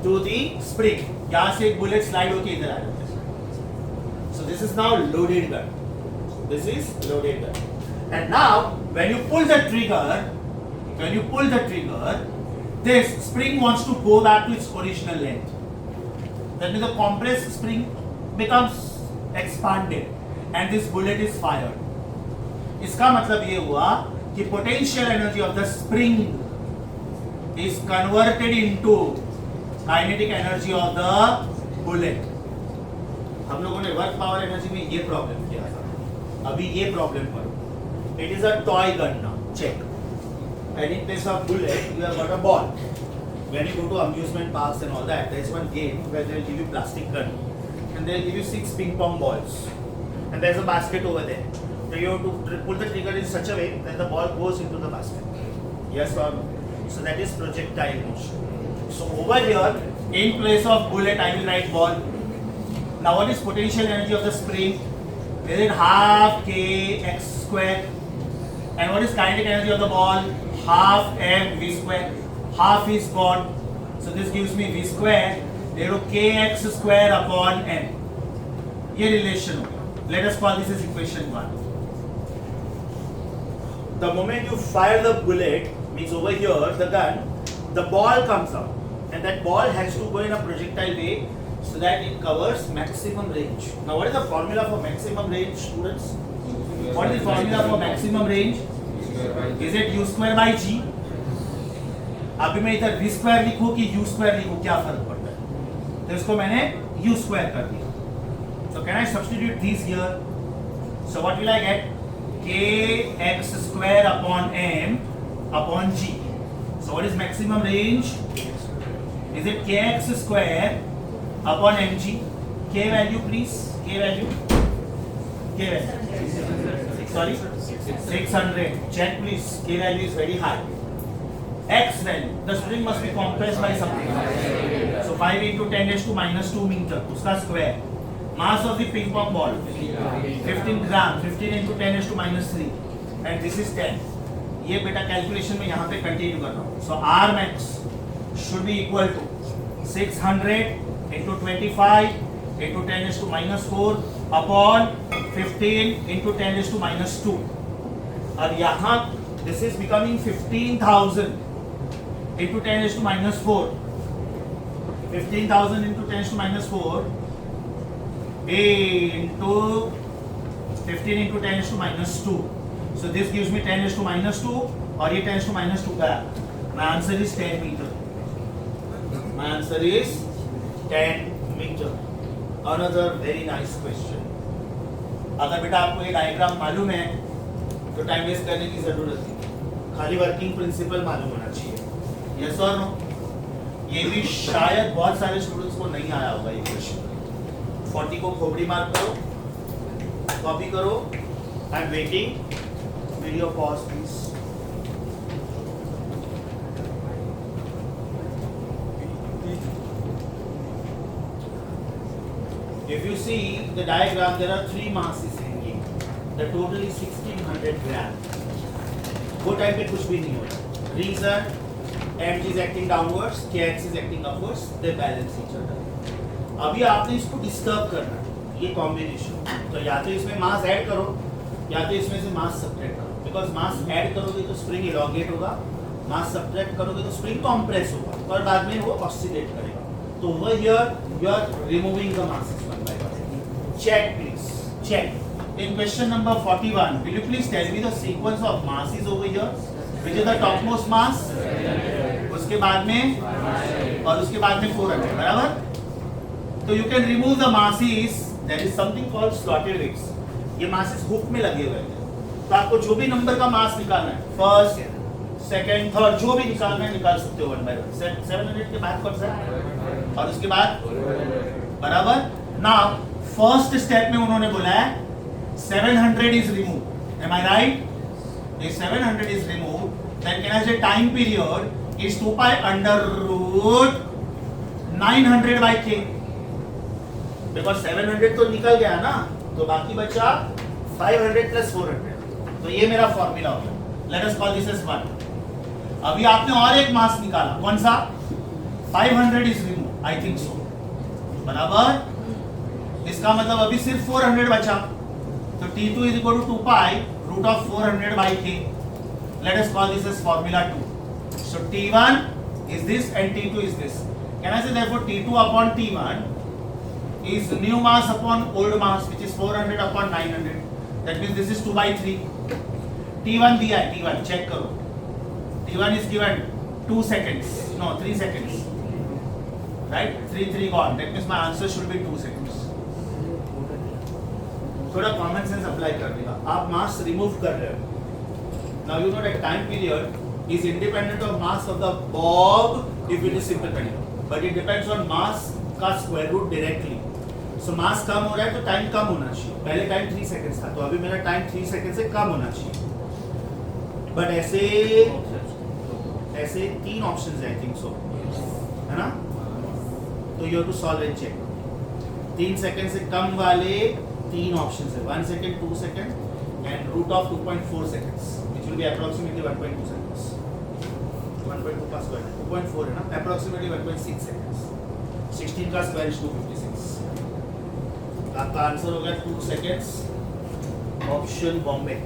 to the spring. यहाँ से एक bullet slide होके इधर आ जाता है. So this is now loaded gun. And now when you pull the trigger, this spring wants to go back to its original length. That means the compressed spring becomes expanded and this bullet is fired. इसका मतलब ये हुआ कि potential energy of the spring is converted into kinetic energy of the bullet. हम लोगों ने work power energy में ये प्रॉब्लम किया था, अभी ये प्रॉब्लम करो. It is a toy gun now. Check. And in place of bullet, you have got a ball. When you go to amusement parks and all that, there is one game where they will give you plastic gun and they will give you 6 ping pong balls, and there is a basket over there. So you have to pull the trigger in such a way that the ball goes into the basket. Yes or no? So that is projectile motion. So over here, in place of bullet, I will write ball. Now what is potential energy of the spring? Is it half kx square? And what is kinetic energy of the ball? Half mv square. Half is gone. So this gives me v square. There kx square upon m. ये relation होगा. Let us call this as equation 1. The moment you fire the bullet, means over here the gun, the ball comes out, and that ball has to go in a projectile way so that it covers maximum range. Now what is the formula for maximum range, students? What is the formula for maximum range? Is it u square by g? अभी मैं इधर v square लिखूं कि u square लिखूं, क्या फर्क पड़ता है? तो इसको मैंने u square कर दिया. So can I substitute these here? So what will I get? Kx square upon m upon g. So what is maximum range? Is it kx square upon mg? K value please. K value. K value. Sorry. 600. Check please. K value is very high. X value. The spring must be compressed by something. So 5 into 10 raised to minus 2 meter. उसका square. Mass of the ping pong ball 15 gram. 15 into 10 raised to minus 3. And this is 10. ये बेटा calculation में यहाँ पे continue कर रहा हूँ. So R max should be equal to 600 into 25 into 10 raised to minus 4 upon 15 into 10 raised to minus 2. और यहाँ this is becoming 15,000 into 10 raised to minus 4. 15,000 into 10 raised to minus 4 into 15 into 10 raised to minus 2. So this gives me 10 raised to minus 2 और ये 10 raised to minus 2 का. My answer is 10 meter. My answer is 10 meter. Another very nice question. अगर बेटा आपको ये diagram मालूम है तो टाइम वेस्ट करने की जरूरत नहीं, खाली वर्किंग प्रिंसिपल मालूम होना चाहिए. यस और नो? ये भी शायद बहुत सारे स्टूडेंट्स को नहीं आया होगा ये क्वेश्चन. 40 को खोपड़ी मार करो, कॉपी करो. आई am waiting. Video pause please. If you see the diagram, there are 3 masses hanging. The total is 1600 grams. वो टाइम पे कुछ भी नहीं हो रहा. Reason, mg is acting downwards, kx is acting upwards. They balance each other. अभी आपने इसको डिस्टर्ब करना है, ये कॉम्बिनेशन. तो या तो इसमें मास ऐड करो या तो इसमें से मास सब्ट्रैक्ट करो. बिकॉज मास ऐड करोगे तो स्प्रिंग इलॉन्गेट होगा, मास सब्ट्रैक्ट करोगे तो स्प्रिंग कॉम्प्रेस होगा और बाद में वो ऑक्सीडेट करेगा. तो over here you are removing the masses one by one. Check please, check. In question number 41, will you please tell me the sequence of masses over here? Which is the topmost mass? उसके बाद में और उसके बाद में 400, बराबर? तो you can remove the masses. There is something called slotted weights. ये masses हुक में लगे हुए हैं. तो आपको जो भी नंबर का मास निकालना है, फर्स्ट, सेकंड, थर्ड, जो भी निकालना है निकाल सकते हो 1 by 1. 700 के बाद कौन सा और उसके बाद, बराबर? Now फर्स्ट स्टेप में उन्होंने बोला है 700 is removed. Am I right? If 700 is removed, then can I say time period is 2 pi under root 900 by k. Because 700 तो निकल गया ना, तो बाकी बचा 500 plus 400. तो ये मेरा फॉर्मूला हो गया. Let us call this as 1. अभी आपने और एक मास निकाला, कौन सा? 500 is removed. I think so. बराबर? इसका मतलब अभी सिर्फ 400 बचा. So T2 is equal to 2 pi root of 400 by k. Let us call this as formula 2. So T1 is this and T2 is this. Can I say therefore T2 upon T1 is new mass upon old mass, which is 400 upon 900. That means this is 2 by 3. T1 दिया है, T1 check करो. T1 is given 2 seconds, no 3 seconds. Right? 3 gone. That means my answer should be 2 seconds. थोड़ा common sense apply कर देगा. आप मास remove कर रहे हो. Now you know that time period is independent of mass of the bob if it is simple pendulum, but it depends on mass का square root directly. So mass कम हो रहा है तो टाइम कम होना चाहिए. पहले टाइम 3 seconds था, तो अभी मेरा टाइम 3 seconds से कम होना चाहिए. But ऐसे 3 options है, I think so, है ना? तो you have to solve and check. 3 seconds से कम वाले 3 options है. 1 second, 2 seconds, and root of 2.4 seconds, which will be approximately 1.2 seconds. 1.2 का square 2.4 है ना? Approximately 1.6 seconds. 16 का square is 256. आपका आंसर होगा 2 seconds. Option Bombay.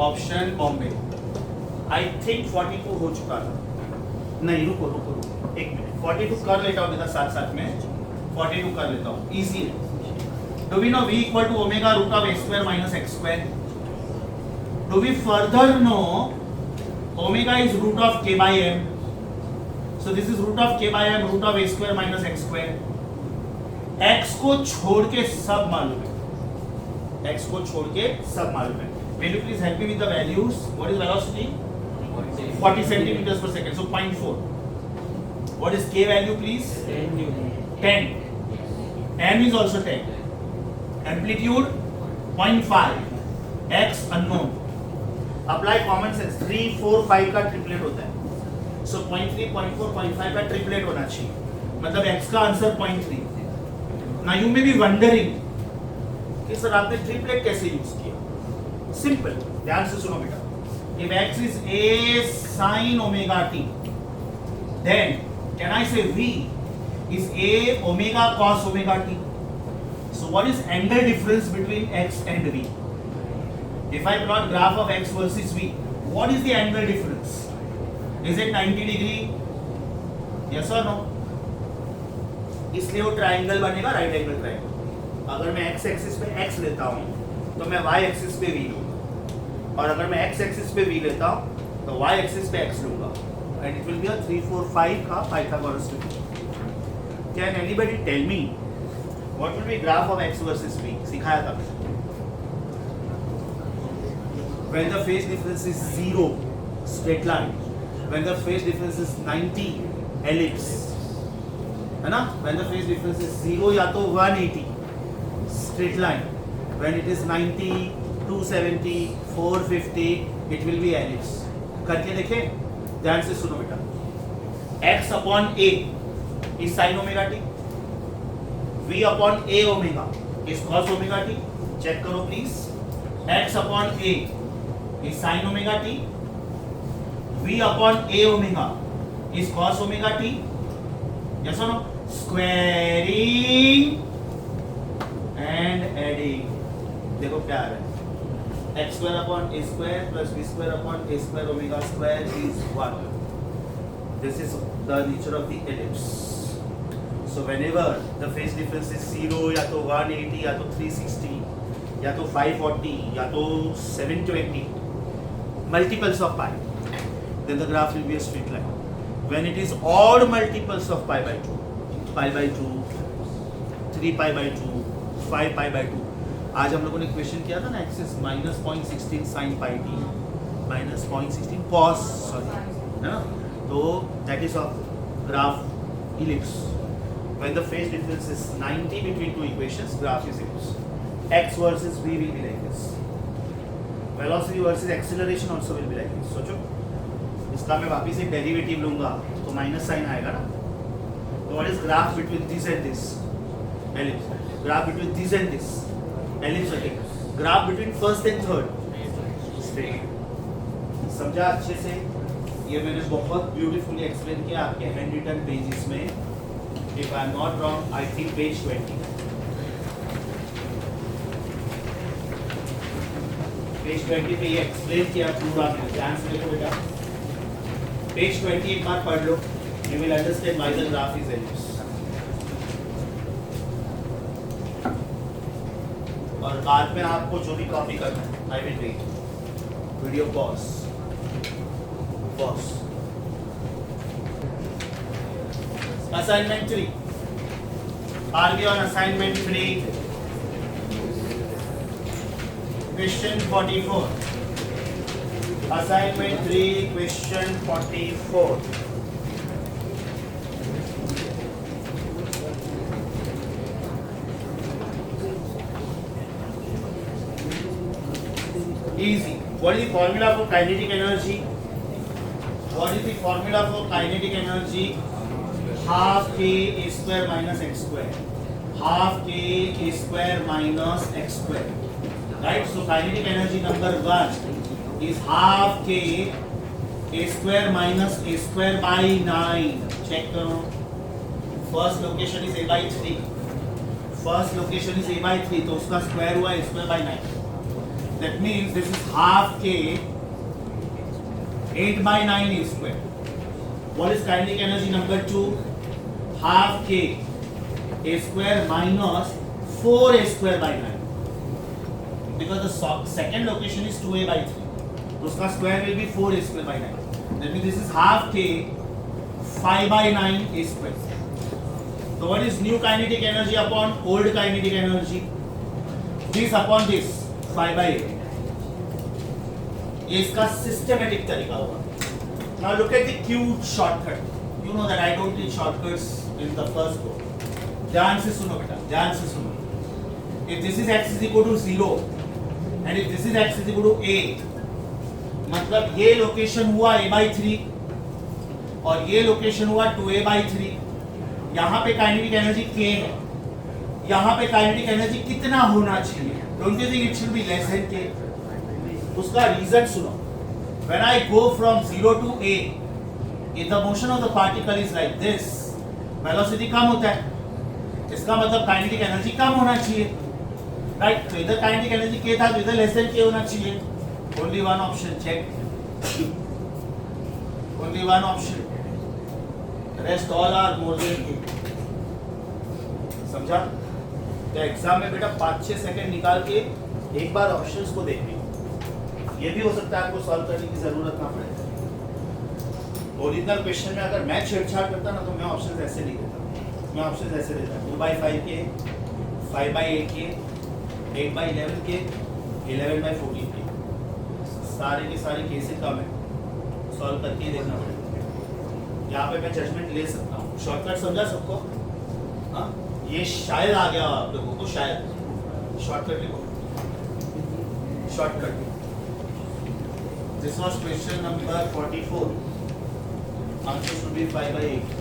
Option Bombay. I think 42 हो चुका था. नहीं रुको एक मिनट. 42 कर लेता हूँ बेटा साथ में. 42 कर लेता हूँ. Easy है. Do we know V equal to omega root of a square minus x square? Do we further know omega is root of k by m? So this is root of k by m, root of a square minus x square. x को छोड़ के सब मालूम है. x को छोड़ के सब मालूम है. Will you please help me with the values? What is velocity? 40 centimeters per second. So 0.4. What is k value, please? 10. m is also 10. Amplitude 0.5. x unknown. Apply common sense. 3, 4, 5 का ट्रिपलेट होता है. So 0.3, 0.4, 0.5 का triplet होना चाहिए. मतलब x का answer 0.3. Now you may be wondering कि sir आपने ट्रिपलेट कैसे यूज किया? Simple. ध्यान से सुनो बेटा. If x is a sin omega t, then can I say v is a omega cos omega t? So what is angle difference between x and v? If I plot graph of x versus v, what is the angle difference? Is it 90 degree? Yes or no? इसलिए वो triangle बनेगा right angle triangle. अगर मैं x axis पे x लेता हूँ तो मैं y एक्सिस पे v लूँगा, और अगर मैं x एक्सिस पे v लेता हूँ तो y एक्सिस पे x लूँगा. And it will be a 3, 4, 5 का Pythagoras theorem. Can anybody tell me what will be graph of x versus v? सिखाया था. When the phase difference is 0, straight line. When the phase difference is 90, ellipse. है ना? When the phase difference is 0 या तो 180, straight line. When it is 90, 270, 450, it will be ellipse. करके देखें. ध्यान से सुनो बेटा. x upon a is sin omega t. v upon a omega is cos omega t. Check करो please. x upon a is sin omega t. v upon a omega is cos omega t. Yes or no? Squaring and adding. देखो क्या आ रहा है. x square upon a square plus v square upon a square omega square is 1. This is the nature of the ellipse. So whenever the phase difference is 0 या तो 180 या तो 360 या तो 540 या तो 720 multiples of pi, then the graph will be a straight line. When it is odd multiples of pi by 2, 3 pi by 2, 5 pi by 2. आज हम लोगों ने क्वेश्चन किया था ना, axis minus 0.16 sine pi T minus 0.16 cos, sorry, है ना? तो that is of graph ellipse. When the phase difference is 90 between two equations, graph is ellipse. x versus v will be like this. Velocity versus acceleration also will be like this. सोचो, इसका मैं वापस एक derivative लूंगा तो minus sign आएगा ना. तो what is graph between this and this? Ellipse. Graph between this and this? ellipse again. Graph between first and third? Straight. समझा अच्छे से? ये मैंने बहुत ब्यूटीफुली एक्सप्लेन किया आपके हैंड रिटन पेजेस में. If I am not wrong, I think page 20. Page 20 पे ये एक्सप्लेन किया पूरा. ध्यान से देखो बेटा. Page 20 एक बार पढ़ लो. You will understand why the graph is ellipse. और बाद में आपको जो भी कॉपी करना है I will wait. Video pause. Assignment 3. Are we on assignment 3? Question 44. Assignment 3, question 44. Easy. What is the formula for kinetic energy? What is the formula for kinetic energy? Half k a square minus x square. Half k a square minus x square. Right? So kinetic energy number 1 is half k a square minus a square by 9. Check करो. First location is a by 3. First location is a by 3. तो उसका square हुआ a square by 9. That means this is half k 8 by 9 a square. What is kinetic energy number 2? Half k a square minus 4 a square by 9. Because the second location is 2a by 3. So उसका square will be 4 a square by 9. That means this is half k 5 by 9 a square. So what is new kinetic energy upon old kinetic energy? This upon this 5 by 8. ये इसका systematic तरीका होगा. Now look at the cute shortcut. You know that I don't teach shortcuts in the first book. ध्यान से सुनो बेटा, ध्यान से सुनो. If this is x is equal to 0 and if this is x is equal to 8, मतलब ये location हुआ a by 3 और ये लोकेशन हुआ 2a by 3. यहाँ पे काइनेटिक एनर्जी k है. यहाँ पे काइनेटिक एनर्जी कितना होना चाहिए? Don't you think it should be less than k? उसका रीजन सुनो. When I go from 0 to a, if the motion of the particle is like this, velocity कम होता है. इसका मतलब काइनेटिक एनर्जी कम होना चाहिए, राइट? तो इधर काइनेटिक एनर्जी k था, तो इधर लेस देन k होना चाहिए. Only one option, check. Only one option. Rest all are more than k. समझा? तो एग्जाम में बेटा 5-6 सेकंड निकाल के एक बार ऑप्शंस को देखिए. ये भी हो सकता है आपको सॉल्व करने की जरूरत ना पड़े. ओरिजिनल क्वेश्चन में अगर मैं छेड़छाड़ करता ना तो मैं ऑप्शंस ऐसे नहीं देता. मैं ऑप्शंस ऐसे देता 2/5 के, 5/8 के, 8/11 के, 11/14 के. सारे के सारे केसेस कम है, सॉल्व करके ही देखना पड़ेगा. यहाँ पे मैं जजमेंट ले सकता हूँ. शॉर्टकट समझा सबको? हाँ, ये शायद आ गया आप लोगों को, शायद. शॉर्टकट लिखो, shortcut. This was question number 44. Answer should be 5/8.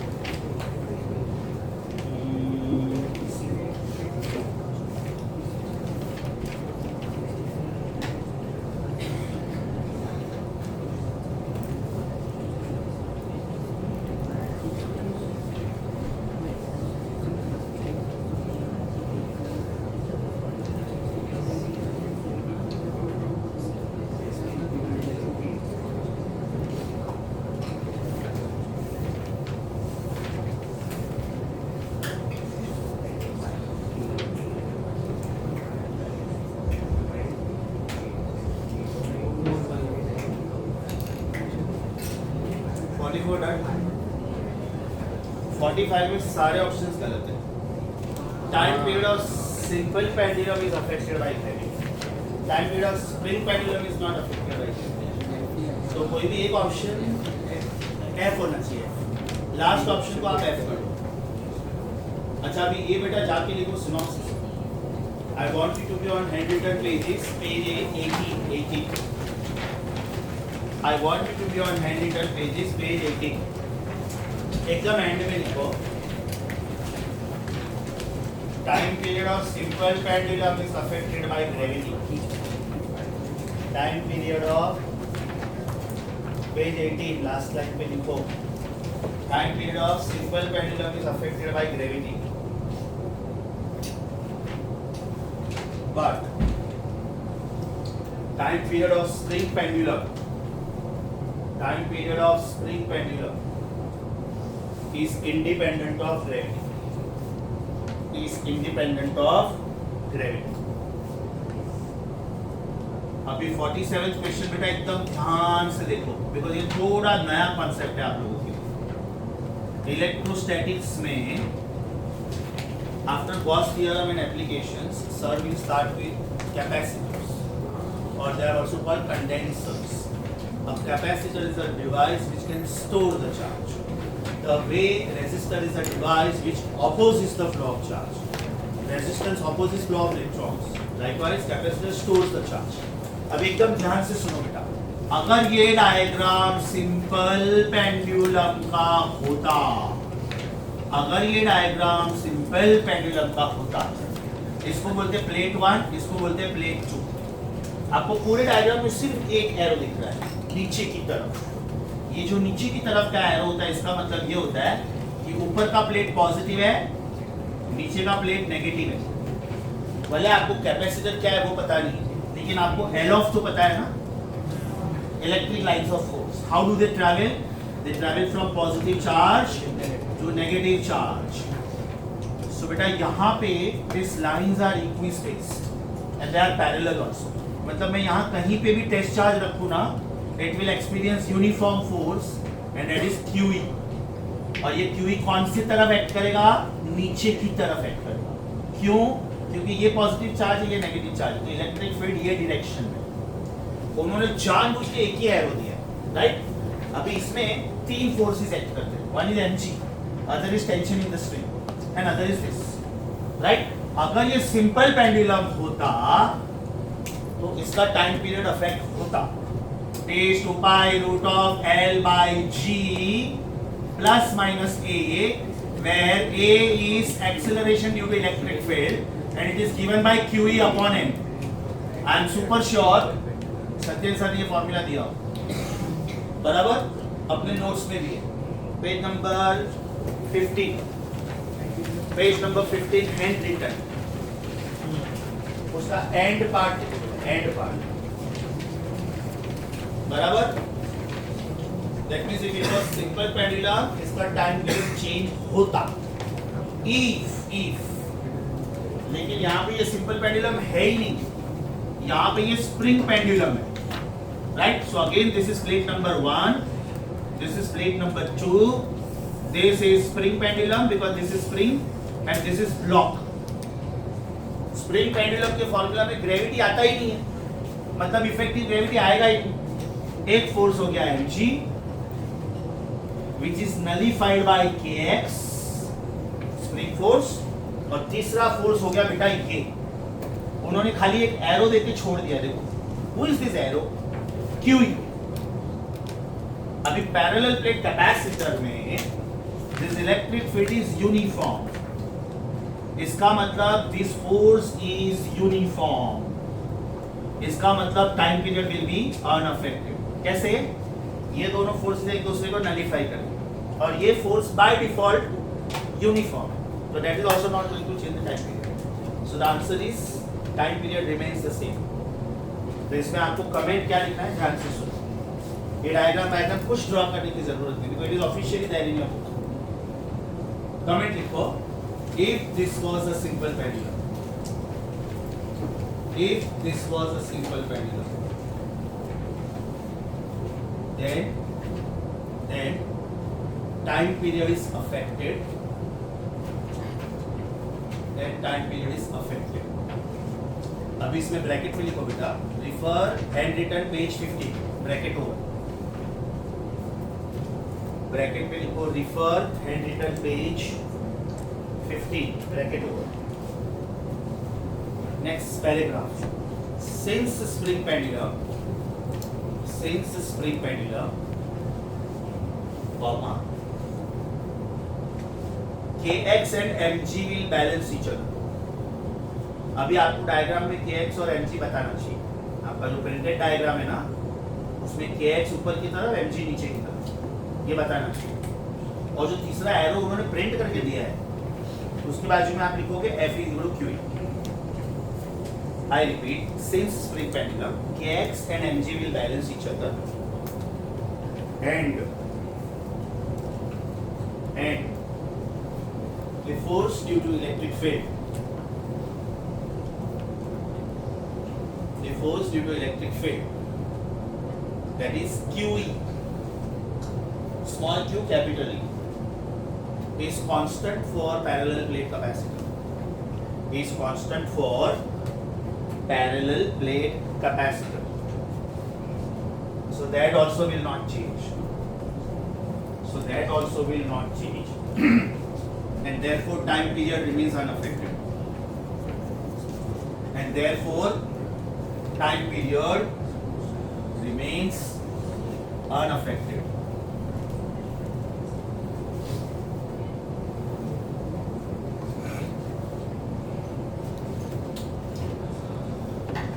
Done. 45 में सारे ऑप्शंस गलत हैं. Time period of simple pendulum is affected by gravity. Time period of spring pendulum is not affected by gravity. तो कोई भी एक ऑप्शन एफ होना चाहिए. लास्ट ऑप्शन को आप एफ कर दो. अच्छा, अभी ये बेटा जाके लिखो synopsis. I want you to be on hand written pages, page 80. I want you to be on handwritten pages, page 80. एकदम एंड में लिखो. Time period of simple pendulum is affected by gravity. Time period of page 18 last line पे लिखो. Time period of simple pendulum is affected by gravity. But time period of spring pendulum. Time period of spring pendulum is independent of gravity. Is independent of gravity. अभी 47th question बेटा एकदम ध्यान से देखो, because ये थोड़ा नया concept है आप लोगों के लिए। इलेक्ट्रोस्टैटिक्स में after Gauss theorem and applications sir will start with capacitors और they are also called condensers. A capacitor is a device which can store the charge. The way resistor is a device which opposes the flow of charge. Resistance opposes flow of electrons. Likewise, capacitor stores the charge. अब एकदम ध्यान से सुनो बेटा, अगर ये diagram simple pendulum का होता, अगर ये डायग्राम सिंपल पेंडुलम का होता, इसको बोलते प्लेट 1, इसको बोलते प्लेट 2। आपको पूरे डायग्राम में सिर्फ एक एरो दिख रहा है नीचे की तरफ। ये जो नीचे की तरफ का एरो होता है, इसका मतलब ये होता है कि ऊपर का प्लेट पॉजिटिव है, नीचे का प्लेट नेगेटिव है। भले आपको कैपेसिटर क्या है वो पता नहीं, लेकिन आपको एल ऑफ तो पता है ना, electric lines of force. How do they travel? They travel from positive charge to negative charge. So बेटा यहाँ पे this lines are equispaced and they are parallel also. मतलब मैं यहाँ कहीं पे भी टेस्ट चार्ज रखूँ ना, it will experience uniform force and that is QE। और ये QE कौन सी तरफ एक्ट करेगा? नीचे की तरफ एक्ट करेगा। क्यों? क्योंकि ये पॉजिटिव चार्ज है, ये नेगेटिव चार्ज है, तो इलेक्ट्रिक फील्ड ये डायरेक्शन में। उन्होंने जानबूझ के एक ही एरो दिया, राइट? अभी इसमें 3 फोर्सेस एक्ट करते हैं, one is mg, other is tension in the string and other is this, right? अगर ये सिंपल पेंडुलम होता तो इसका टाइम पीरियड अफेक्ट होता टेज 2 pi root of L by G plus minus A, where A is acceleration due to electric field and it is given by QE upon M. I am super sure Satyendra sir ने ये formula दिया बराबर, अपने notes में भी है। Page number 15, page number 15 hand written, उसका end part बराबर। That means if it was simple pendulum, इसका टाइम पीरियड चेंज होता इफ। लेकिन यहाँ पे ये सिंपल पेंडुलम है ही नहीं, यहाँ पे ये स्प्रिंग पेंडुलम है, right? So again this is plate number 1, this is plate number 2, this is spring pendulum because this is spring and this is block. Spring pendulum के फॉर्मूला में ग्रेविटी आता ही नहीं है, मतलब इफेक्टिव ग्रेविटी आएगा ही नहीं। एक फोर्स हो गया mg which is nullified by kx spring force, और तीसरा फोर्स हो गया बेटा ये। उन्होंने खाली एक एरो देके छोड़ दिया, देखो who is this arrow? QE। अभी पैरेलल प्लेट कैपेसिटर में this electric field is uniform, इसका मतलब दिस फोर्स इज यूनिफॉर्म, इसका मतलब time period will be unaffected. कैसे? ये दोनों फोर्सेस एक दूसरे को नलिफाई करेंगे और ये फोर्स बाय डिफॉल्ट यूनिफॉर्म है, तो that is also not going to change the time period. So the answer is time period remains the same. तो इसमें आपको कमेंट क्या लिखना है, ध्यान से सुनो। ये डायग्राम कुछ ड्रॉ करने की जरूरत नहीं, because it is officially there in your book. Comment लिखो, if this was a simple pendulum, if this was a simple pendulum, then time period is affected, अब इसमें ब्रैकेट में लिखो बेटा, refer hand written page 50, bracket over, bracket में लिखो refer hand written page 15, bracket over. Next paragraph. Since spring pendulum, comma, kx and mg will balance each other. अभी आपको diagram में kx और mg बताना चाहिए। आपका जो प्रिंटेड डायग्राम है ना, उसमें kx ऊपर की तरफ, mg नीचे की तरफ, ये बताना चाहिए। और जो तीसरा एरो उन्होंने प्रिंट करके दिया है, उसके बाजू में आप लिखोगे F is equal to QE. I repeat, since spring pendulum, Kx and Mg will balance each other, and the force due to electric field, the force due to electric field, that is QE, small q capital E, is constant for parallel plate capacitor. Is constant for parallel plate capacitor. So that also will not change. So that also will not change. And therefore time period remains unaffected. And therefore time period remains unaffected.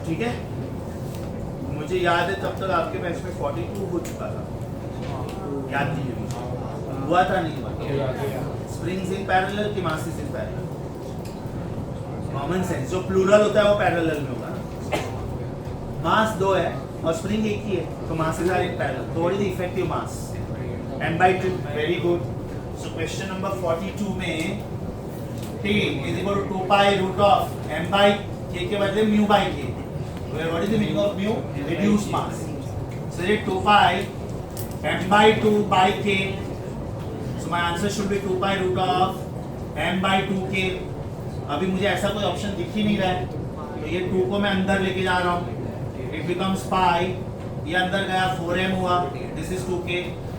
ठीक है, मुझे याद है तब तक आपके batch में 42 हो चुका था, याद नहीं है, हुआ था नहीं हुआ? स्प्रिंग्स इन पैरेलल की masses in parallel, common sense, जो प्लूरल होता है वो पैरेलल में होगा ना, मास 2 है और स्प्रिंग एक ही है, तो मासेस आर इन पैरेलल, तो what is the effective mass? m/2, very good. So question number 42 में t is equal to 2 pi root of m/k के बदले μ/k, where what is the meaning of mu? Reduced mass. So it 2 pi m/2 by k. So my answer should be 2 pi root of m/2k. अभी मुझे ऐसा कोई option दिख ही नहीं रहा है, तो ये 2 को मैं अंदर लेके जा रहा हूँ, it becomes pi, ये अंदर गया 4m हुआ, this is 2k,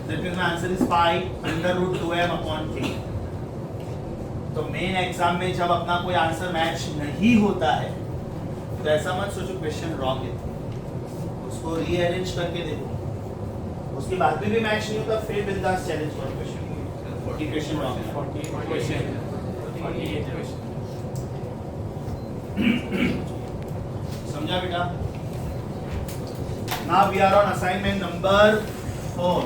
that means my answer is pi under root 2m upon k. तो मेन एग्जाम में जब अपना कोई आंसर मैच नहीं होता है तो ऐसा मत सोचो क्वेश्चन रॉन्ग है, उसको रीअरेंज करके देखो, उसके बाद भी मैच नहीं होता फिर बिंदास चैलेंज करो क्वेश्चन, 40 क्वेश्चन रॉन्ग है, 48 क्वेश्चन। समझा बेटा? Now we are on assignment number 4.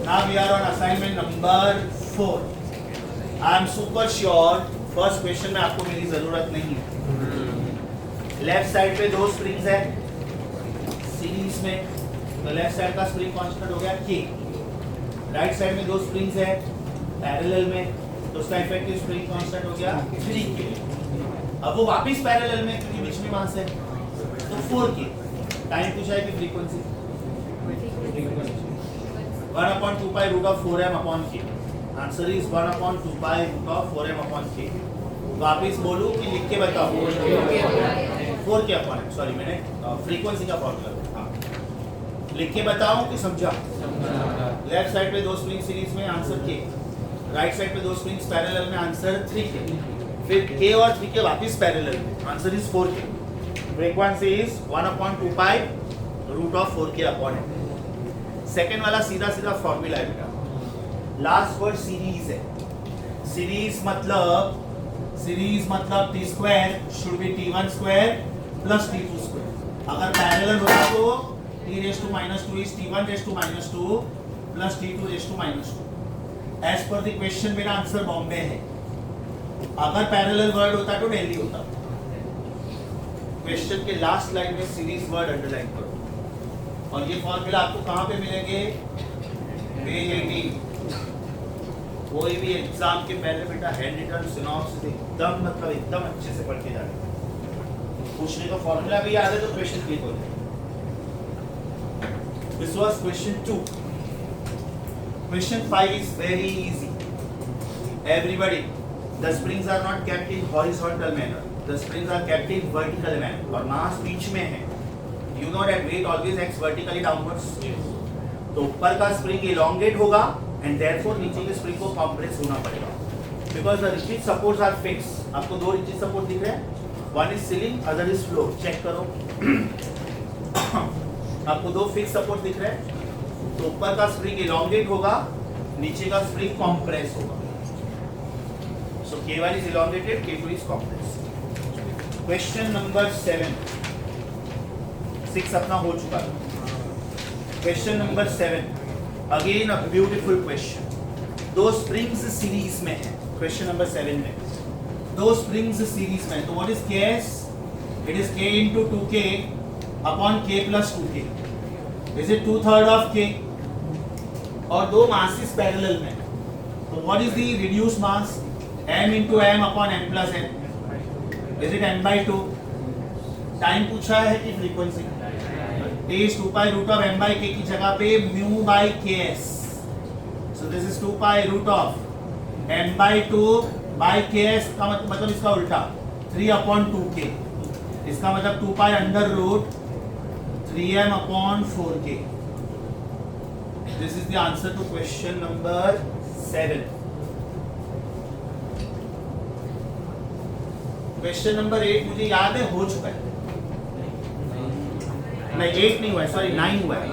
Now we are on assignment number 4. I am super sure first question में आपको मेरी जरूरत नहीं है. लेफ्ट साइड पे 2 स्प्रिंग्स है सीरीज में, तो लेफ्ट साइड का स्प्रिंग कांस्टेंट हो गया K. राइट साइड में 2 स्प्रिंग्स है पैरेलल में, तो उसका इफेक्टिव स्प्रिंग कांस्टेंट हो गया 3K. अब वो वापस पैरेलल में क्योंकि बीच में मास है तो 4K. टाइम पूछा है कि frequency 1/2 pi root of 4m upon k. Answer is 1/2 pi root of 4m upon k. वापिस बोलूं कि लिख के बताओ? 4k upon m. सॉरी मैंने फ्रीक्वेंसी का फॉर्मूला लिख के बताऊं कि समझा? लेफ्ट साइड पे 2 स्प्रिंग सीरीज में आंसर k, राइट साइड पे 2 स्प्रिंग्स पैरेलल में आंसर 3k, फिर k और 3k वापिस पैरेलल में answer is 4k. Frequency is 1/2 pi root of 4k upon m. Second वाला सीधा सीधा फॉर्मूला है बेटा, लास्ट वर्ड सीरीज है. सीरीज मतलब t square should be t1 square plus t2 square. अगर पैरेलल होता तो t raised to -2 is t1 raised to -2 plus t2 raised to -2. As per the question मेरा आंसर बॉम्बे है. अगर पैरेलल वर्ड होता तो दिल्ली होता. क्वेश्चन के लास्ट लाइन में सीरीज वर्ड अंडरलाइन करो. और ये फॉर्मूला आपको कहाँ पे मिलेंगे? पेज 18. कोई भी एग्जाम के पहले बेटा हैंड रिटन सिनॉप्सिस एकदम अच्छे से पढ़ के जाने. पूछने का फॉर्मूला भी याद है तो क्वेश्चन क्लिक हो जाए. This was question 2. Question 5 is very easy. Everybody, the springs are not kept in horizontal manner, the springs are kept in vertical manner और मास बीच में है. You know that weight always acts vertically downwards. तो ऊपर का spring elongate होगा and therefore नीचे के spring को compress होना पड़ेगा. Because the rigid supports are fixed. आपको 2 rigid support दिख रहे हैं, one is ceiling, other is floor. Check करो. आपको 2 fixed support दिख रहे हैं, तो ऊपर का स्प्रिंग elongate होगा, नीचे का स्प्रिंग compress होगा. So K1 is elongated, K2 is compressed. Question number 7. 6 अपना हो चुका है. Question number 7, again a beautiful question. 2 springs series में है. क्वेश्चन नंबर 7 में 2 स्प्रिंग्स सीरीज में, तो what is case? It is k into 2k upon k plus 2k. Is it 2/3 of k? और 2 मासेस पैरेलल में, तो what is the reduced mass? m into m upon m plus n. Is it n by 2? Time पूछा है कि frequency? t is 2 pi root of m by k की जगह पे mu by ks. So this is 2 pi root of m by 2 by ks का मतलब इसका उल्टा 3 upon 2k. इसका मतलब 2 pi under root 3m upon 4k. This is the answer to question number 7. Question number 8 मुझे याद है, हो चुका है. नहीं 8 नहीं हुआ है, सॉरी 9 हुआ है.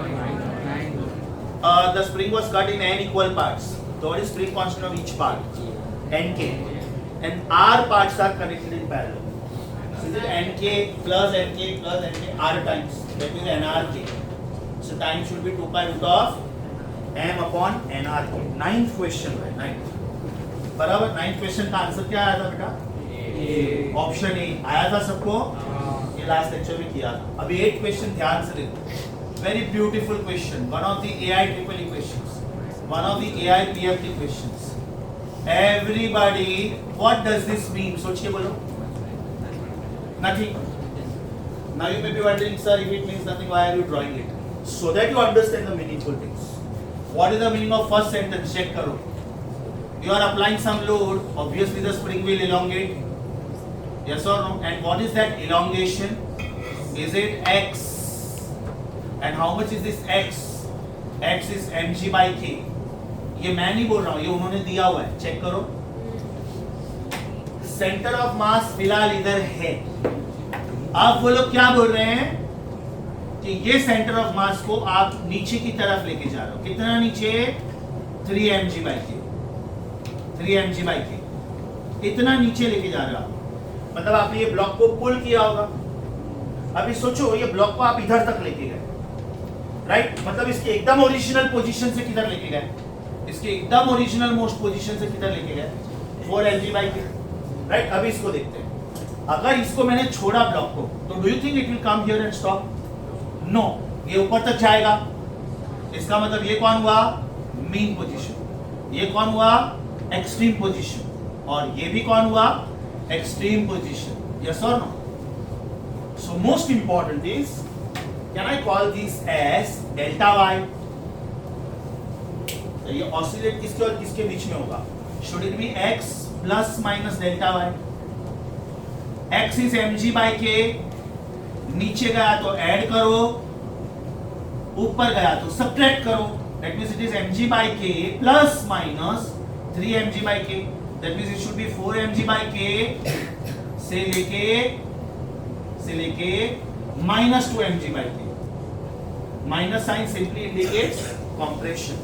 The spring was cut in n equal parts. So what is spring constant of each part? Nk. And r parts are connected in parallel. So is it nk plus nk plus nk r times? That means nrk. So time should be 2 pi root of m upon nrk. 9th question है, 9th. बराबर. 9th question का answer क्या आया था बेटा? Option A आया था सबको. ये लास्ट लेक्चर में किया था. अभी 8 क्वेश्चन ध्यान से देखो. Very beautiful question. One of the AI triple questions. One of the AI PFT questions. Everybody, what does this mean? सोच के बोलो. Nothing. Now you may be wondering, sir, if it means nothing, why are you drawing it? So that you understand the meaningful things. What is the meaning of first sentence? Check करो. You are applying some load. Obviously, the spring will elongate. Yes or no? And what is that elongation? Is it x? And how much is this x? X is mg by k. ये मैं नहीं बोल रहा हूँ, ये उन्होंने दिया हुआ है. चेक करो. सेंटर ऑफ मास फिलहाल इधर है. आप वो लोग क्या बोल रहे हैं कि ये सेंटर ऑफ मास को आप नीचे की तरफ लेके जा रहे हो. कितना नीचे? 3 mg by k. 3 mg by k. इतना नीचे लेके जा रहे हो आप. मतलब आपने ये ब्लॉक को पुल किया होगा. अभी सोचो, ये ब्लॉक को आप इधर तक लेके गए, राइट? मतलब इसके एकदम ओरिजिनल पोजीशन से किधर लेके गए? इसके एकदम ओरिजिनल मोस्ट पोजीशन से किधर लेके गए? 4 mg by k, राइट? अभी इसको देखते हैं. अगर इसको मैंने छोड़ा ब्लॉक को, तो do you think it will come here and stop? No, ये ऊपर तक जाएगा. इसका मतलब ये कौन हुआ? Mean position. ये कौन हुआ? Extreme position. और ये भी कौन हुआ? Extreme position. यस और no? So most important is, can I call this as delta y? तो ये oscillate किसके और किसके बीच में होगा? Should it be x plus minus delta y? x is mg by k. नीचे गया तो ऐड करो, ऊपर गया तो सब्ट्रैक्ट करो. That means it is mg by k plus minus 3 mg by k. That means it should be 4 mg by k से लेके minus 2 mg by k. Minus sign simply indicates compression.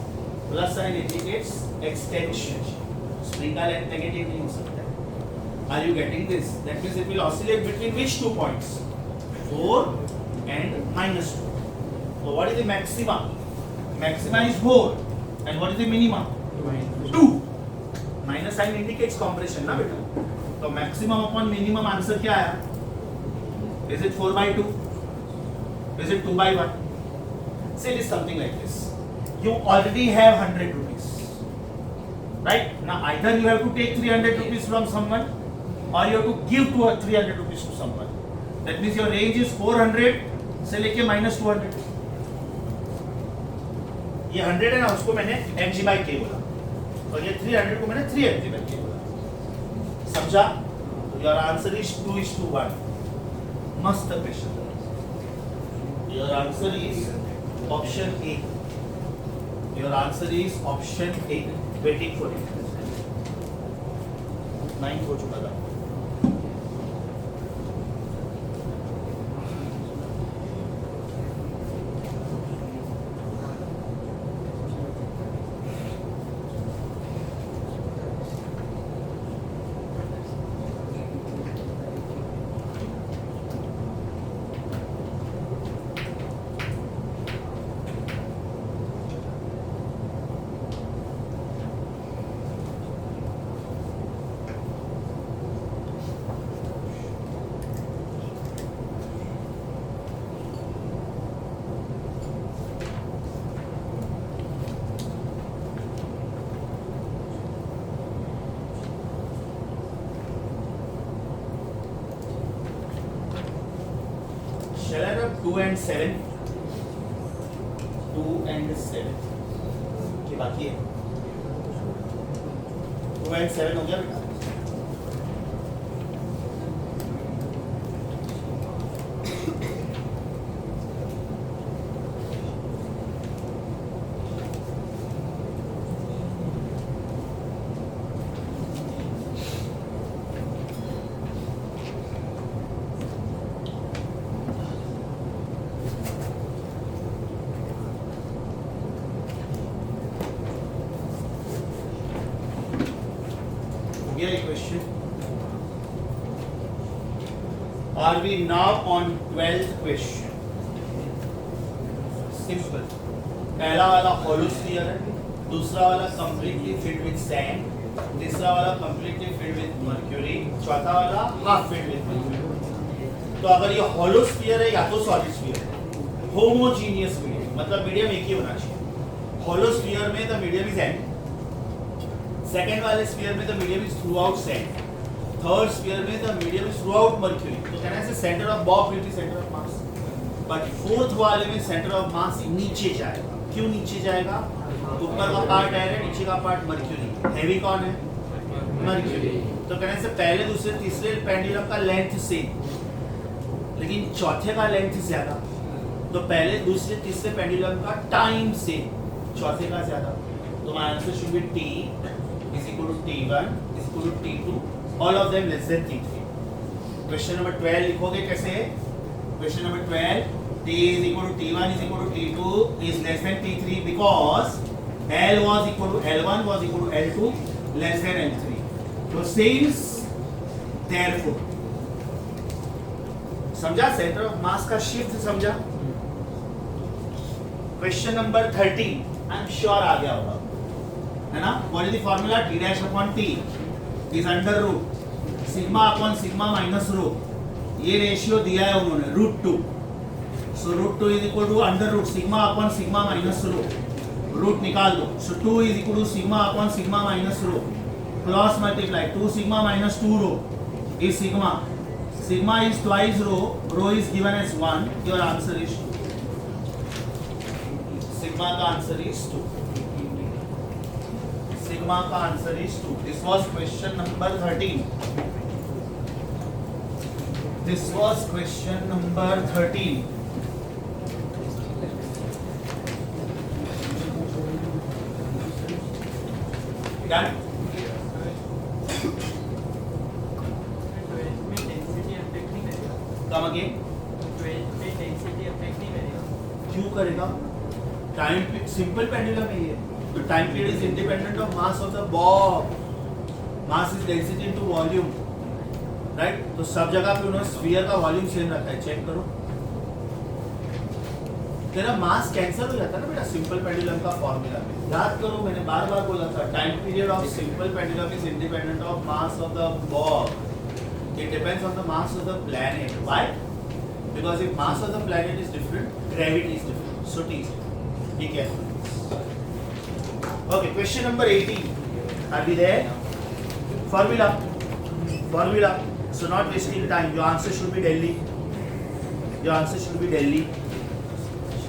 Plus sign indicates extension. Spring का length negative नहीं हो सकता है. Are you getting this? That means it will oscillate between which two points? 4 and minus 2. So what is the maxima? Maxima is 4. And what is the minima? 2. Minus sign indicates compression ना बेटा. तो maximum upon minimum answer क्या आया? Is it 4 by 2? Is it 2 by 1? Say it is something like this. You already have 100 rupees. Right? Now either you have to take 300 rupees from someone, or you have to give 300 rupees to someone. That means your range is 400 से लेके minus 200. ये 100 है ना, उसको मैंने mg by k बोला. और ये 300 को मैंने 3 mg by k बोला. समझा? Your answer is 2:1. मस्त question. Your answer is option A. Your answer is option A. Waiting for it. 9 हो चुका था. Shall I rub 2 and 7? 2 and 7. ये बाकी है. 2 and 7 हो गया बेटा. Here question. Are we now on 12th question? Simple. पहला वाला hollow sphere है, दूसरा वाला completely filled with sand, तीसरा वाला completely filled with mercury, चौथा वाला half filled with mercury. तो अगर ये hollow sphere है या तो solid sphere है, homogeneous medium, मतलब medium एक ही होना चाहिए. Hollow sphere में the medium is sand. Second वाले स्फीयर में the medium is throughout sand, third sphere में the medium is throughout mercury. तो कहना है centre of bob will be centre of mass, but fourth वाले में centre of मास नीचे जाएगा. क्यों नीचे जाएगा? ऊपर का पार्ट एयर है, नीचे का पार्ट मर्क्यूरी. हैवी कौन है? मर्क्यूरी. तो कहने से पहले दूसरे तीसरे पेंडुलम का लेंथ सेम, लेकिन चौथे का लेंथ ज्यादा. तो पहले दूसरे तीसरे पेंडुलम का टाइम सेम, चौथे का ज्यादा. तो my answer should be T is equal to T1 is equal to T2, all of them less than T3. Question number 12 लिखोगे कैसे? Question number 12, T is equal to T1 is equal to T2 is less than T3 because L was equal to L1 was equal to L2 less than L3. So since therefore, समझा? Centre of मास का shift समझा? Question number 13, I am sure आ गया होगा, है ना? What is the formula? T dash upon T is under root sigma upon sigma minus rho. ये ratio दिया है उन्होंने √2. So √2 is equal to under root sigma upon sigma minus rho. Root निकाल दो. So 2 is equal to sigma upon sigma minus rho. Cross multiply 2 sigma minus 2 rho is sigma. Sigma is twice rho. Rho is given as 1. Your answer is 2. Sigma का answer is 2. Sigma का answer is 2. This was question number 13. This was question number 13. Done? Come again? क्यों करेगा? Time simple pendulum है ये. The time period is independent of mass of the bob. Mass is density into volume, right? तो सब जगह पे उन्होंने sphere का वॉल्यूम सेम रखा है. चेक करो, तेरा मास कैंसिल हो जाता है ना बेटा सिंपल पेंडुलम का फॉर्मूला में. याद करो, मैंने बार बार बोला था time period of simple pendulum is independent of mass of the Bob. It depends on the mass of the planet. Why? Because if mass of the planet is different, gravity is different. So T is different. Be careful. Okay, question number 18. Are we there? Formula. So not wasting time. Your answer should be Delhi.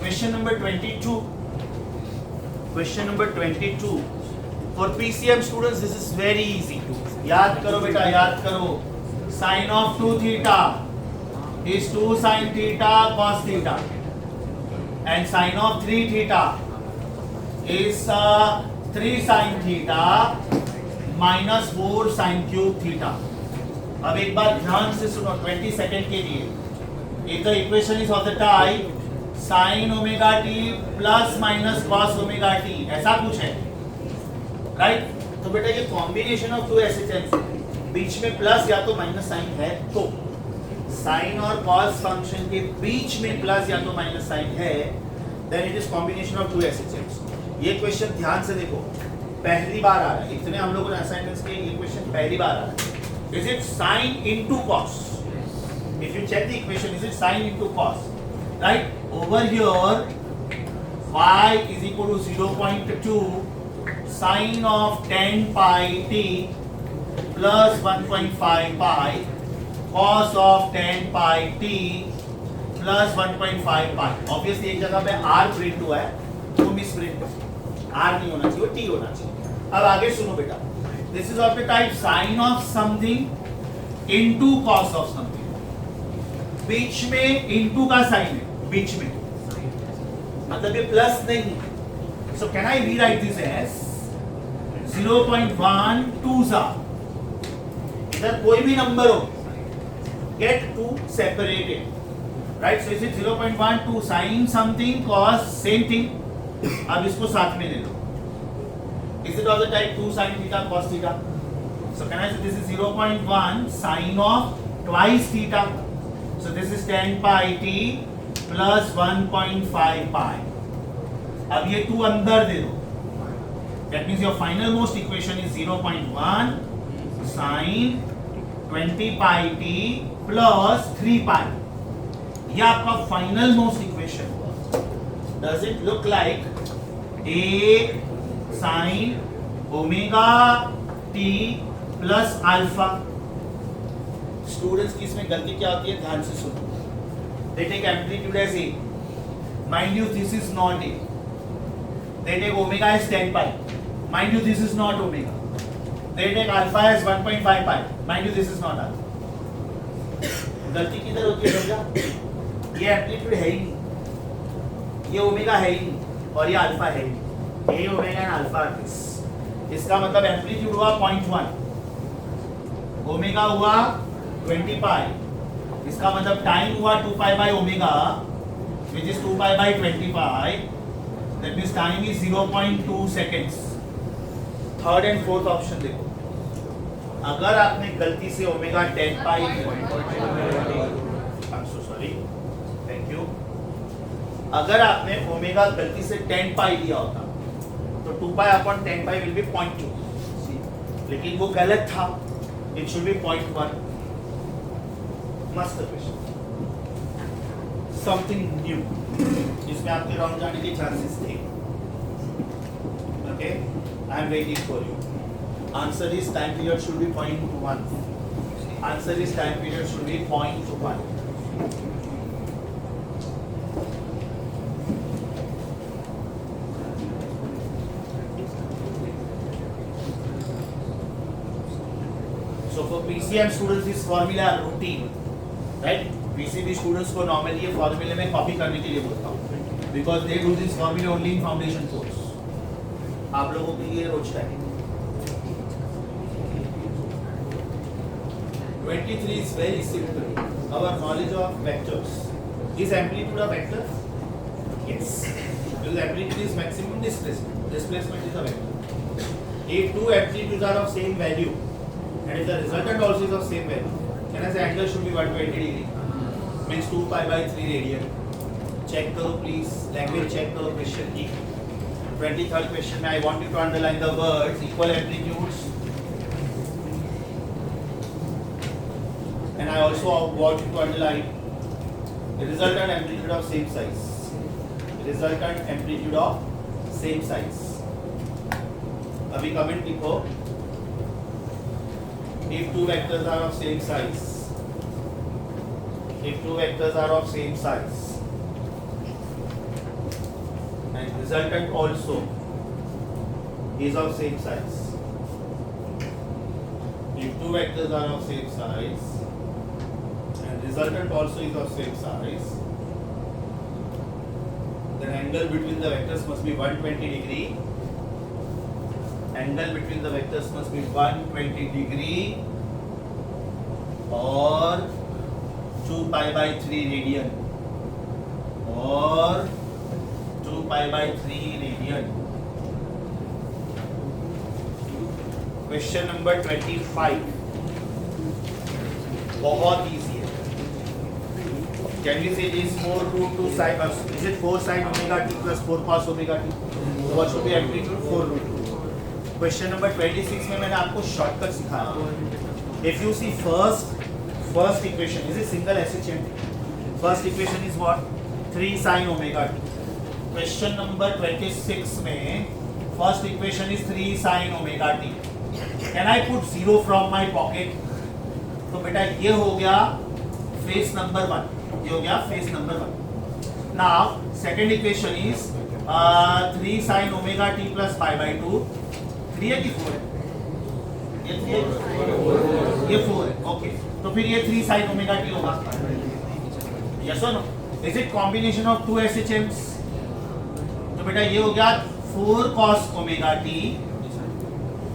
Question number 22. For PCM students, this is very easy. याद करो बेटा, याद करो. Sin of 2 theta is 2 sin theta cos theta, and sin of 3 theta is 3 sin theta minus 4 sin cube theta. अब एक बार ध्यान से सुनो 20 सेकेंड के लिए. If the equation is of the type sin omega t plus minus cos omega t, ऐसा कुछ है, राइट? तो बेटा ये कॉम्बिनेशन ऑफ टू एसएचएम्स है, बीच में प्लस या तो माइनस साइन है, तो साइन और कॉस फंक्शन के बीच में प्लस या तो माइनस साइन है, then it is combination of two SHMs. ये क्वेश्चन ध्यान से देखो, पहली बार आ रहा है. इतने हम लोगों ने असाइनमेंट्स के, ये क्वेश्चन पहली बार आ रहा है. Is it sine into cos? If you check the equation, is it sine into cos? Right, over here y is equal to 0.2 sin of 10 pi t plus 1.5 pi cos of 10 pi t plus 1.5 pi. Obviously एक जगह पे r print हुआ है वो miss print है, r नहीं होना चाहिए, t होना चाहिए. अब आगे सुनो बेटा, this is of the type sine of something into cos of something. बीच में इनटू का साइन है, बीच में, मतलब ये प्लस नहीं. So can I rewrite this as 0.12 सा. इधर कोई भी नंबर हो, get to separate it, right? So is it 0.12 sin something cos same thing. अब इसको साथ में ले लो. Is it of the type 2 sin theta cos theta? So can I say this is 0.1 sin of twice theta? So this is 10 pi t plus 1.5 pi. अब ये 2 अंदर दे दो. That means your final most equation is 0.1 sin 20 pi t plus 3 pi. ये आपका final most equation हुआ. Does it look like a sin omega t plus alpha? Students की इसमें गलती क्या होती है, ध्यान से सुनो. they take amplitude as a, mind you this is not a. they take omega as 10 pi, mind you this is not omega. they take alpha as 1.5 pi, mind you this is not alpha. गलती किधर होती है समझा? ये amplitude है ही नहीं, ये omega है ही नहीं, और ये अल्फा है ही नहीं. ये ओमेगा एंड अल्फा दिस. इसका मतलब एम्पलीट्यूड हुआ 0.1, ओमेगा हुआ 20 पाई. इसका मतलब टाइम हुआ 2 pi by omega which is 2 pi by 20 pi. That means time is 0.2 seconds. Third and fourth option देखो. अगर आपने गलती से omega 10 pi, I'm so sorry, thank you. अगर आपने ओमेगा गलती से 10 पाई लिया होता तो 2 pi upon 10 pi will be 0.2. लेकिन वो गलत था, इट शुड बी 0.1. मस्त क्वेश्चन, समथिंग न्यू. इसमें आपके रॉन्ग जाने के चांसेस थे. Okay, I am waiting for you. Answer is time period should be 0.1. Answer is time period should be 0.1. So for PCM students this formula are routine, right? PCB students को normally ये formula में copy करने के लिए बोलता हूँ, because they do this formula only in foundation course. आप लोगों के लिए रोज का है. 23 is very simple. Our knowledge of vectors. Is amplitude a vector? Yes. Because amplitude is maximum displacement. Displacement is a vector. If two amplitudes are of same value, and if the resultant also is of same value, can I say angle should be 120 degree? Means 2 pi by 3 radian. Check करो please. Language check करो question की. 23rd question में I want you to underline the words equal amplitudes. And I also want you to underline the resultant amplitude of same size. The resultant amplitude of same size. अभी comment लिखो. If two vectors are of same size, if two vectors are of same size, and resultant also is of same size. If two vectors are of same size. Resultant also is of same size, then angle between the vectors must be 120 degree. Angle between the vectors must be 120 degree or 2 pi by 3 radian or 2 pi by 3 radian. Question number 25. बहुत easy. Can we say is 4 root 2 sin, is it 4 sin omega t plus 4 cos omega t? So what should be amplitude? 4 root 2. Question number 26 में मैंने आपको shortcut सिखाया. If you see first equation, is it single SHM? First equation is what? 3 sin omega t. Question number 26 में first equation is 3 sin omega t. Can I put 0 from my pocket? तो बेटा ये हो गया face number 1. ये हो गया face number 1. Now second equation is 3 sin omega t plus pi by 2. 3 है कि 4 है? ये 3 है, ये 4 है. ओके, तो फिर ये 3 sin ओमेगा t होगा. यस और no? Is it combination of 2 SHMs? तो बेटा ये हो गया 4 cos ओमेगा t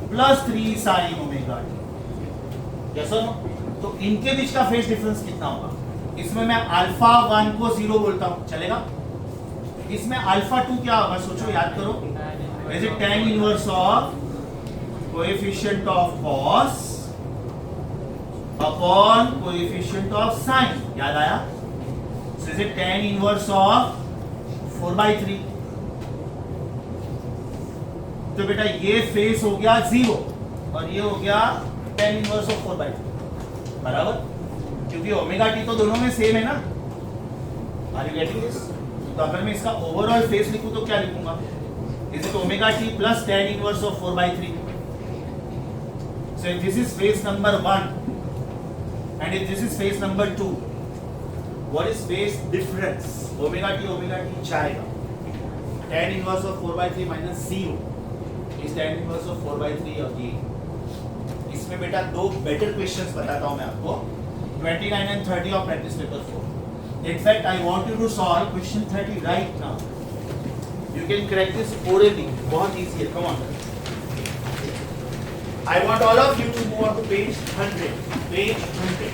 प्लस 3 sin ओमेगा t. यस और नो? तो इनके बीच का फेज डिफरेंस कितना होगा? इसमें मैं अल्फा 1 को 0 बोलता हूं, चलेगा? इसमें अल्फा 2 क्या होगा? सोचो, याद करो. Is it tan inverse of coefficient of cos upon coefficient of sin? याद आया? So is it tan inverse of 4/3. तो बेटा ये फेस हो गया 0 और ये हो गया tan इनवर्स ऑफ 4/3 बराबर, क्योंकि ओमेगा टी तो दोनों में सेम है ना. Are you getting this? तो अगर मैं इसका ओवरऑल फेस लिखूं तो क्या लिखूंगा? Is it omega T plus tan inverse of 4/3. So if this is face number 1 and if this is face number 2, what is phase difference? Omega T जाएगा. tan inverse of 4/3 minus 0 is tan inverse of 4/3 again. इसमें बेटा दो better questions बताता हूं मैं आपको, 29 and 30 of practice paper 4. In fact, I want you to solve question 30 right now. You can crack this orally. बहुत easy है. Come on. I want all of you to move on to page 100. Page 100.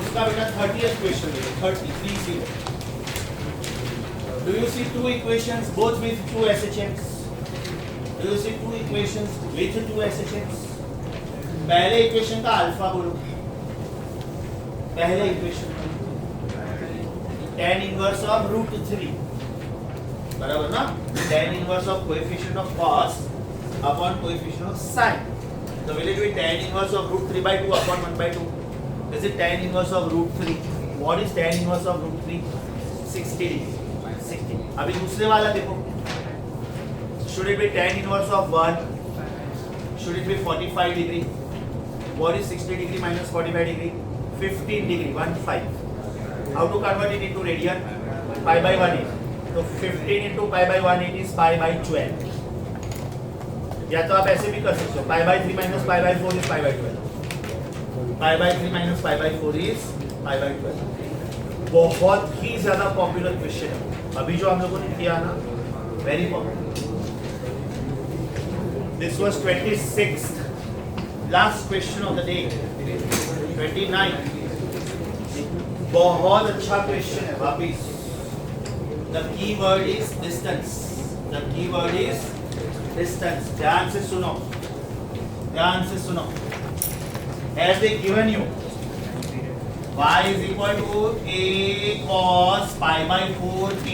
उसका बेटा 30th question है. 30. Do you see two equations both with two SHMs? Do you see two equations with two SHMs? पहले equation का alpha बोलो. पहले equation tan inverse of √3 बराबर ना. tan inverse of coefficient of cos upon coefficient of sin. तो will it be tan inverse of √3/2 upon 1/2? Is it tan inverse of √3? What is tan inverse of √3? 60 degree. 60. अभी दूसरे वाला देखो. Should it be tan inverse of 1? Should it be 45 degree? What is 60 degree minus 45 degree? 15 degree. 1/5. How to convert it into radian? Pi by 1/8. तो 15 into pi by 1/8 is pi by 12. या तो आप ऐसे भी कर सकते हो. Pi by 3 minus pi by 4 is pi by 12. Pi by 3 minus pi by 4 is pi by 12. बहुत ही ज्यादा पॉपुलर क्वेश्चन है. अभी जो हम लोगों ने किया ना, very popular. This was 26th, last question of the day. 29. बहुत अच्छा क्वेश्चन है. वापिस the key word is distance. The key word is distance. ध्यान से सुनो, ध्यान से सुनो. As they given you y is equal to a cos pi by 4t.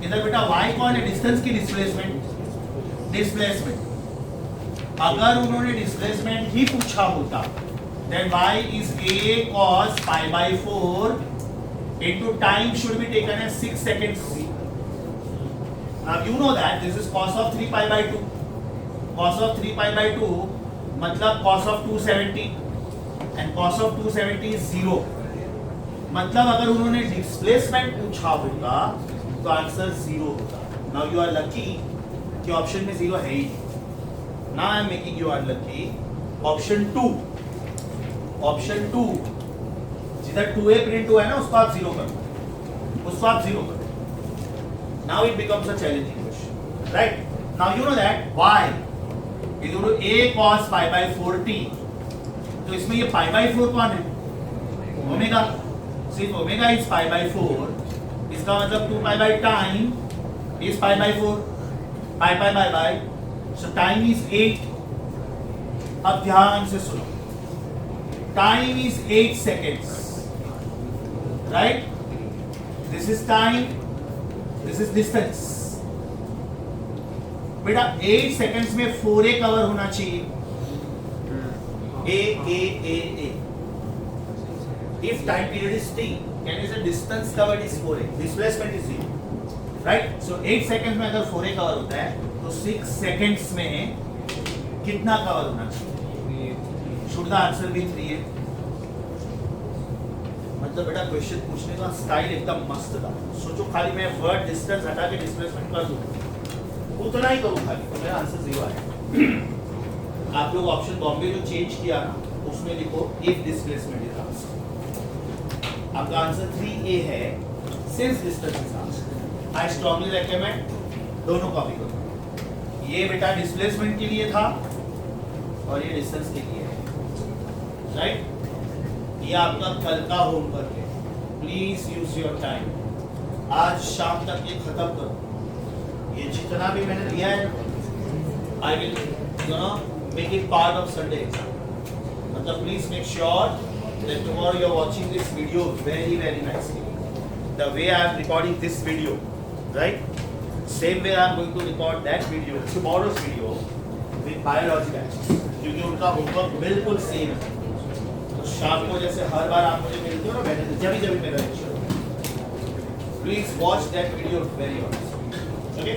इधर बेटा y कौन है? डिस्टेंस की डिस्प्लेसमेंट. अगर उन्होंने डिस्प्लेसमेंट ही पूछा होता, then y is a cos pi by 4 into time should be taken as 6 seconds. Now you know that this is cos of 3 pi by 2. Cos of 3 pi by 2 मतलब cos of 270 and cos of 270 is 0. मतलब अगर उन्होंने displacement पूछा होता तो answer 0 होता. Now you are lucky कि option में 0 है ही. Now I am making you unlucky. Option 2 जिधर 2a प्रिंट हुआ है ना, उसको आप 0 करो. उसको आप 0 करो. Now it becomes a challenging question, right? Now you know that y is equal to a cos pi by 4t. तो इसमें ये pi by 4 कौन है? ओमेगा. सिर्फ ओमेगा इज pi by 4. इसका मतलब 2 pi by time is pi by 4. pi. So time is 8. अब ध्यान से सुनो. Time is 8 seconds. Right? This is time. This is distance. बेटा 8 seconds में 4a कवर होना चाहिए. A. If time period is t, can you say distance covered is 4a? Displacement is 0. Right? So 8 seconds में अगर 4a cover होता है तो 6 seconds में कितना कवर होना चाहिए? Should the answer be 3a? मतलब बेटा क्वेश्चन पूछने का स्टाइल एकदम मस्त था। सोचो खाली मैं वर्ड डिस्टेंस हटा के डिस्प्लेसमेंट कर दूं, उतना ही करूं खाली, तो मेरा आंसर 0 आएगा। आप लोग ऑप्शन बॉम्बे जो चेंज किया ना, उसमें लिखो इफ डिस्प्लेसमेंट इज आस्क्ड। आपका आंसर 3A है, since distance is asked. I strongly recommend दोनों कॉपी करो। ये बेटा डिस्प्लेसमेंट के लिए था और ये डिस्टेंस के लिए है, राइट? ये आपका कल का होमवर्क है, प्लीज यूज योर टाइम। आज शाम तक ये खत्म करो। ये जितना भी मैंने दिया है, I will make it part of Sunday exam. मतलब please make sure that tomorrow you are watching this video very very nicely, the way I am recording this video, right? Same way I am going to record that video, tomorrow's video with biology batch, क्योंकि उनका homework बिल्कुल same है। तो शाम को जैसे हर बार आप मुझे मिलते हो ना, मैंने जब भी मेरा lecture, please watch that video very honest, okay?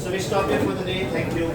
So we stop here for the day. Thank you.